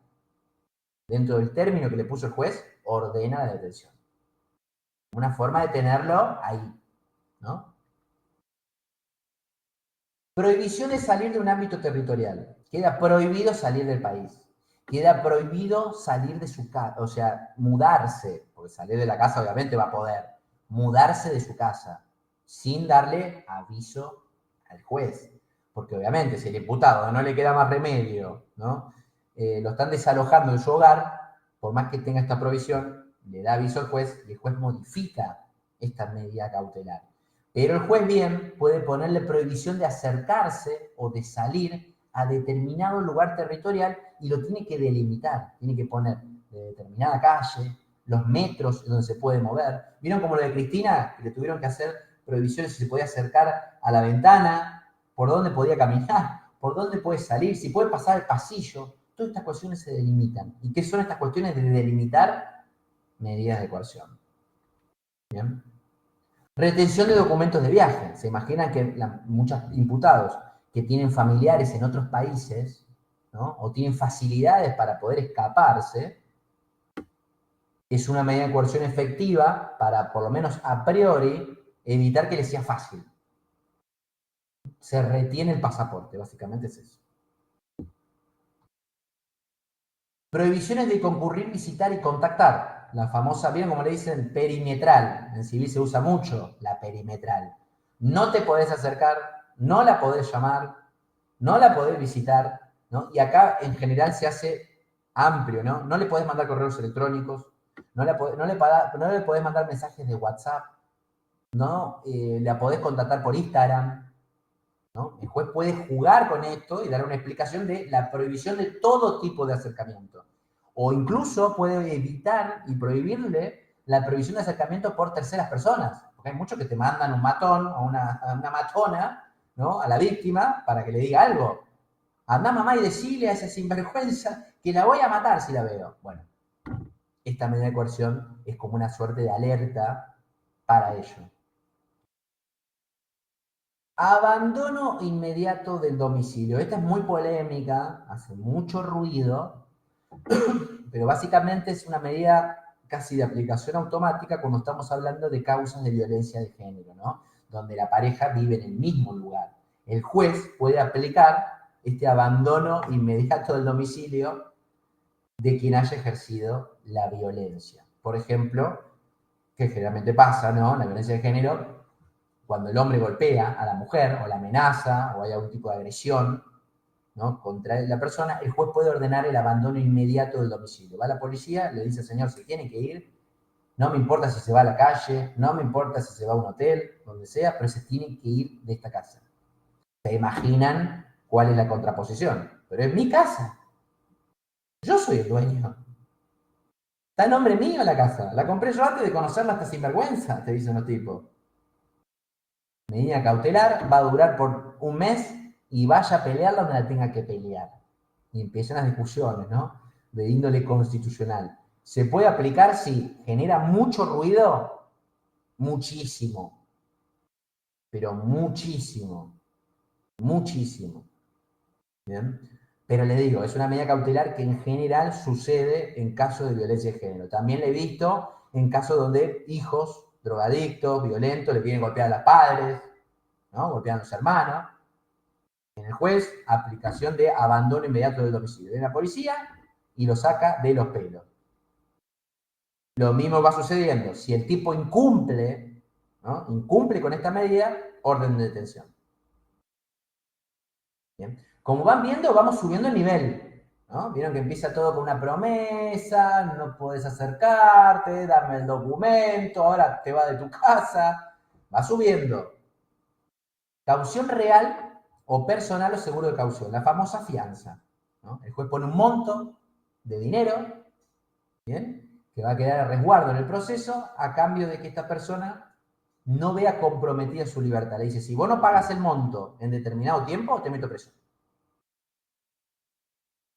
dentro del término que le puso el juez, ordena la detención. Una forma de tenerlo ahí, ¿no? Prohibición de salir de un ámbito territorial. Queda prohibido salir del país. Queda prohibido salir de su casa, o sea, mudarse, porque salir de la casa obviamente va a poder, mudarse de su casa, sin darle aviso al juez. Porque obviamente si el imputado no le queda más remedio, ¿no? Lo están desalojando de su hogar, por más que tenga esta provisión, le da aviso al juez y el juez modifica esta medida cautelar. Pero el juez bien puede ponerle prohibición de acercarse o de salir a determinado lugar territorial y lo tiene que delimitar. Tiene que poner de determinada calle, los metros en donde se puede mover. ¿Vieron como lo de Cristina? Que le tuvieron que hacer prohibiciones si se podía acercar a la ventana, por dónde podía caminar, por dónde puede salir, si puede pasar el pasillo. Todas estas cuestiones se delimitan. ¿Y qué son estas cuestiones de delimitar? Medidas de coerción. ¿Bien? Retención de documentos de viaje. Se imaginan que muchos imputados que tienen familiares en otros países, ¿no? O tienen facilidades para poder escaparse, es una medida de coerción efectiva para, por lo menos a priori, evitar que les sea fácil. Se retiene el pasaporte, básicamente es eso. Prohibiciones de concurrir, visitar y contactar. La famosa, ¿vieron cómo le dicen? Perimetral. En civil se usa mucho la perimetral. No te podés acercar, no la podés llamar, no la podés visitar, ¿no? Y acá en general se hace amplio, ¿no? No le podés mandar correos electrónicos, no le podés mandar mensajes de WhatsApp, ¿no? La podés contactar por Instagram, ¿no? El juez puede jugar con esto y dar una explicación de la prohibición de todo tipo de acercamiento. O incluso puede evitar y prohibirle la prohibición de acercamiento por terceras personas. Porque hay muchos que te mandan un matón o una matona, ¿no? A la víctima para que le diga algo. Andá, mamá, y decile a esa sinvergüenza que la voy a matar si la veo. Bueno, esta medida de coerción es como una suerte de alerta para ello. Abandono inmediato del domicilio. Esta es muy polémica, hace mucho ruido, pero básicamente es una medida casi de aplicación automática cuando estamos hablando de causas de violencia de género, ¿no? Donde la pareja vive en el mismo lugar. El juez puede aplicar este abandono inmediato del domicilio de quien haya ejercido la violencia. Por ejemplo, que generalmente pasa, ¿no? La violencia de género, cuando el hombre golpea a la mujer o la amenaza o hay algún tipo de agresión, ¿no? Contra la persona, el juez puede ordenar el abandono inmediato del domicilio. Va a la policía, le dice al señor, se tiene que ir, no me importa si se va a la calle, no me importa si se va a un hotel, donde sea, pero se tiene que ir de esta casa. ¿Se imaginan cuál es la contraposición? Pero es mi casa. Yo soy el dueño. Está en nombre mío la casa. La compré yo antes de conocerla hasta sinvergüenza, te dicen los tipos. Medida cautelar va a durar por un mes y vaya a pelearla donde la tenga que pelear. Y empiezan las discusiones, ¿no? De índole constitucional. ¿Se puede aplicar si genera mucho ruido? Muchísimo. Pero muchísimo. Muchísimo. ¿Bien? Pero le digo, es una medida cautelar que en general sucede en casos de violencia de género. También le he visto en casos donde hijos drogadictos, violentos, le quieren golpear a los padres, ¿no? Golpean a los hermanos. En el juez, aplicación de abandono inmediato del domicilio. Viene la policía y lo saca de los pelos. Lo mismo va sucediendo. Si el tipo incumple, ¿no? Incumple con esta medida, orden de detención. Bien. Como van viendo, vamos subiendo el nivel, ¿no? Vieron que empieza todo con una promesa, no podés acercarte, dame el documento, ahora te va de tu casa. Va subiendo. Caución real o personal o seguro de caución, la famosa fianza, ¿no? El juez pone un monto de dinero, ¿bien? Que va a quedar a resguardo en el proceso a cambio de que esta persona no vea comprometida su libertad. Le dice, si vos no pagas el monto en determinado tiempo, te meto preso.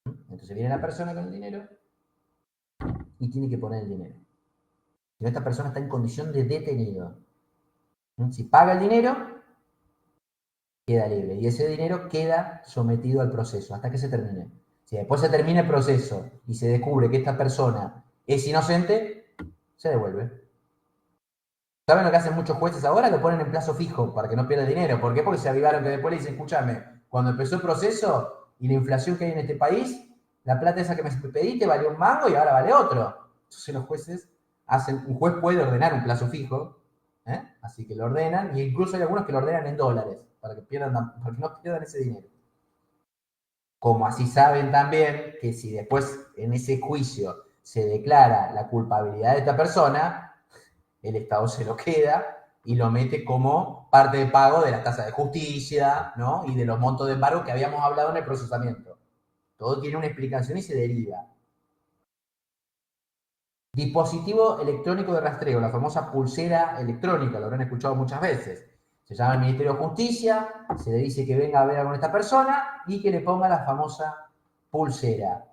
Entonces viene la persona con el dinero y tiene que poner el dinero. Si no, esta persona está en condición de detenido. Si paga el dinero, queda libre. Y ese dinero queda sometido al proceso hasta que se termine. Si después se termina el proceso y se descubre que esta persona es inocente, se devuelve. ¿Saben lo que hacen muchos jueces ahora? Lo ponen en plazo fijo para que no pierda el dinero. ¿Por qué? Porque se avivaron que después le dicen, escúchame, cuando empezó el proceso y la inflación que hay en este país, la plata esa que me pediste valió un mango y ahora vale otro. Entonces los jueces hacen, un juez puede ordenar un plazo fijo, así que lo ordenan, y incluso hay algunos que lo ordenan en dólares, para que no pierdan ese dinero. Como así saben también que si después en ese juicio se declara la culpabilidad de esta persona, el Estado se lo queda y lo mete como parte de pago de las tasas de justicia, ¿no? Y de los montos de embargo que habíamos hablado en el procesamiento. Todo tiene una explicación y se deriva. Dispositivo electrónico de rastreo, la famosa pulsera electrónica, lo habrán escuchado muchas veces. Se llama el Ministerio de Justicia, se le dice que venga a ver con esta persona y que le ponga la famosa pulsera.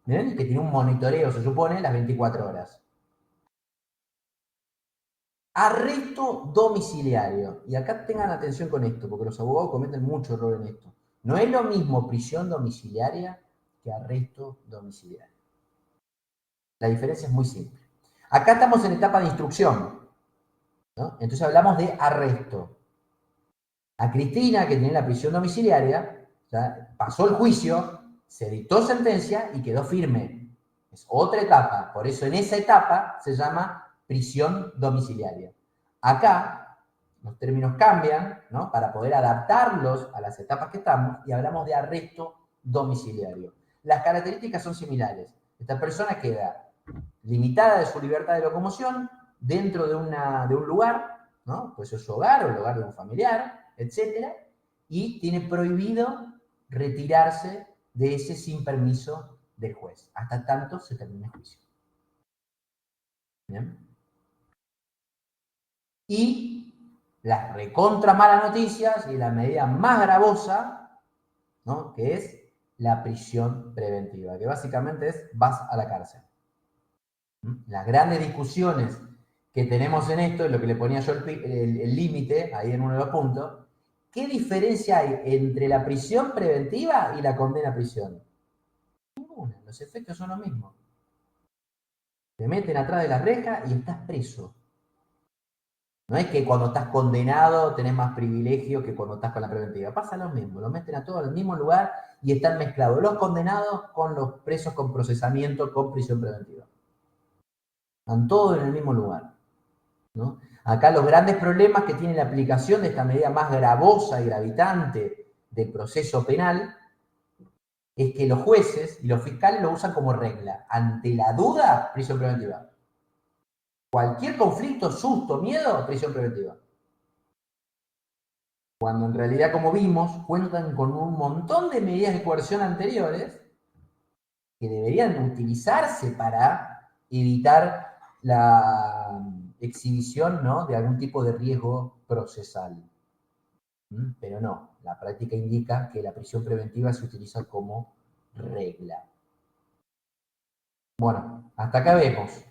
¿Ven? Que tiene un monitoreo, se supone, las 24 horas. Arresto domiciliario. Y acá tengan atención con esto, porque los abogados cometen mucho error en esto. No es lo mismo prisión domiciliaria que arresto domiciliario. La diferencia es muy simple. Acá estamos en etapa de instrucción, ¿no? Entonces hablamos de arresto. A Cristina, que tiene la prisión domiciliaria, ya pasó el juicio, se dictó sentencia y quedó firme. Es otra etapa. Por eso en esa etapa se llama prisión domiciliaria. Acá los términos cambian, ¿no? Para poder adaptarlos a las etapas que estamos y hablamos de arresto domiciliario. Las características son similares. Esta persona queda limitada de su libertad de locomoción dentro de un lugar, ¿no? Pues es su hogar o el hogar de un familiar, etc. y tiene prohibido retirarse de ese sin permiso del juez, hasta tanto se termine el juicio. ¿Bien? Y las recontra malas noticias y la medida más gravosa, ¿no? Que es la prisión preventiva, que básicamente es vas a la cárcel. Las grandes discusiones que tenemos en esto, es lo que le ponía yo el límite, ahí en uno de los puntos, ¿qué diferencia hay entre la prisión preventiva y la condena a prisión? Ninguna, los efectos son los mismos. Te meten atrás de la reja y estás preso. No es que cuando estás condenado tenés más privilegio que cuando estás con la preventiva. Pasa lo mismo, los meten a todos al mismo lugar y están mezclados los condenados con los presos con procesamiento con prisión preventiva. Están todos en el mismo lugar, ¿no? Acá los grandes problemas que tiene la aplicación de esta medida más gravosa y gravitante del proceso penal es que los jueces y los fiscales lo usan como regla. Ante la duda, prisión preventiva. Cualquier conflicto, susto, miedo, prisión preventiva. Cuando en realidad, como vimos, cuentan con un montón de medidas de coerción anteriores que deberían utilizarse para evitar la exhibición, ¿no?, de algún tipo de riesgo procesal. Pero no, la práctica indica que la prisión preventiva se utiliza como regla. Bueno, hasta acá vemos.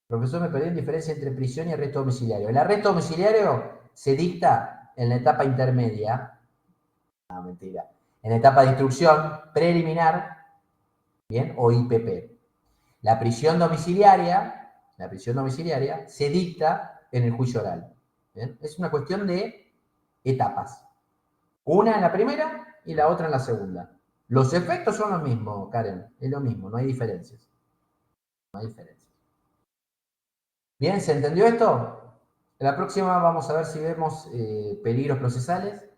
Profesor, me perdí en diferencia entre prisión y arresto domiciliario. El arresto domiciliario se dicta en la etapa intermedia, no, mentira, en la etapa de instrucción preliminar, ¿bien?, o IPP. La prisión domiciliaria se dicta en el juicio oral. ¿Bien? Es una cuestión de etapas. Una en la primera y la otra en la segunda. Los efectos son los mismos, Karen, es lo mismo, no hay diferencias. No hay diferencias. Bien, ¿se entendió esto? En la próxima vamos a ver si vemos peligros procesales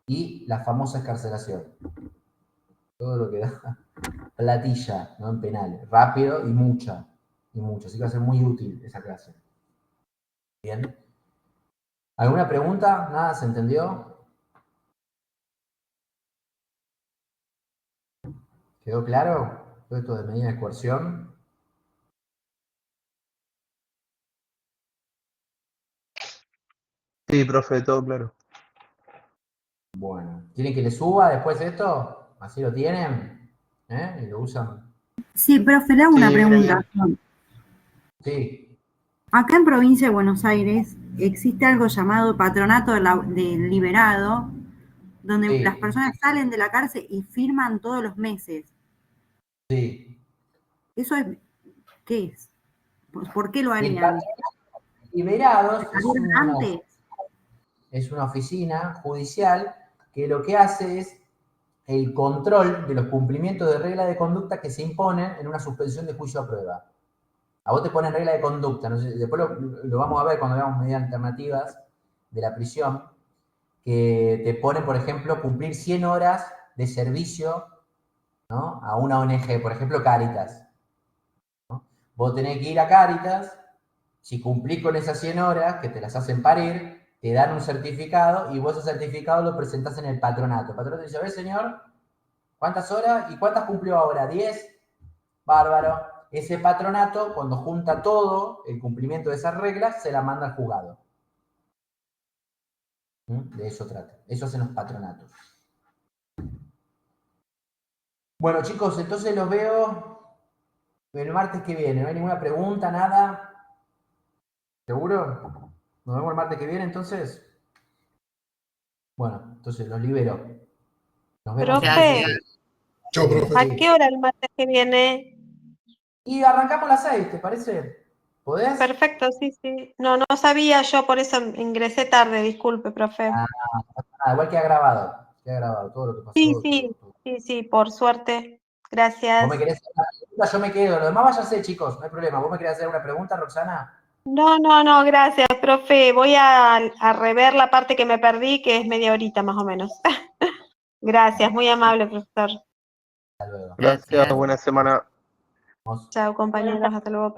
y la famosa excarcelación. Todo lo que da platilla, ¿no?, en penales. Rápido y mucha. Así que va a ser muy útil esa clase. Bien. ¿Alguna pregunta? ¿Nada? ¿Se entendió? ¿Quedó claro todo esto de medida de coerción? Sí, profe, todo claro. Bueno, ¿quieren que le suba después esto? Así lo tienen, ¿eh? Y lo usan. Sí, profe, le hago una Sí, pregunta. Sí. Acá en Provincia de Buenos Aires existe algo llamado Patronato del Liberado, donde Sí. las personas salen de la cárcel y firman todos los meses. Sí. ¿Eso es qué es? ¿Por qué lo El harían? patronato liberados ¿Antes? es una oficina judicial que lo que hace es el control de los cumplimientos de reglas de conducta que se imponen en una suspensión de juicio a prueba. A vos te ponen regla de conducta, no sé, después lo vamos a ver cuando veamos medidas alternativas de la prisión, que te ponen, por ejemplo, cumplir 100 horas de servicio, ¿no?, a una ONG, por ejemplo, Cáritas, ¿no? Vos tenés que ir a Cáritas, si cumplís con esas 100 horas, que te las hacen parir, te dan un certificado y vos ese certificado lo presentás en el patronato. El patronato dice, a ver, señor, ¿cuántas horas? ¿Y cuántas cumplió ahora? ¿10? Bárbaro. Ese patronato, cuando junta todo el cumplimiento de esas reglas, se la manda al juzgado. De eso trata. Eso hacen los patronatos. Bueno, chicos, entonces los veo el martes que viene. ¿No hay ninguna pregunta, nada? ¿Seguro? ¿Nos vemos el martes que viene, entonces? Bueno, entonces los libero. Nos vemos. Gracias. Chao, profe. ¿A qué hora el martes que viene? Y arrancamos a las 6, ¿te parece? ¿Podés? Perfecto, sí, sí. No sabía yo, por eso ingresé tarde, disculpe, profe. Igual queda grabado. Queda grabado todo lo que pasó. Sí, por suerte. Gracias. ¿Vos me querés hacer una pregunta? Yo me quedo. Lo demás váyase, chicos, no hay problema. ¿Vos me querés hacer una pregunta, Roxana? No, gracias, profe. Voy a rever la parte que me perdí, que es media horita más o menos. Gracias, muy amable, profesor. Hasta luego. Gracias, buena semana. Chao, compañeros, hasta luego.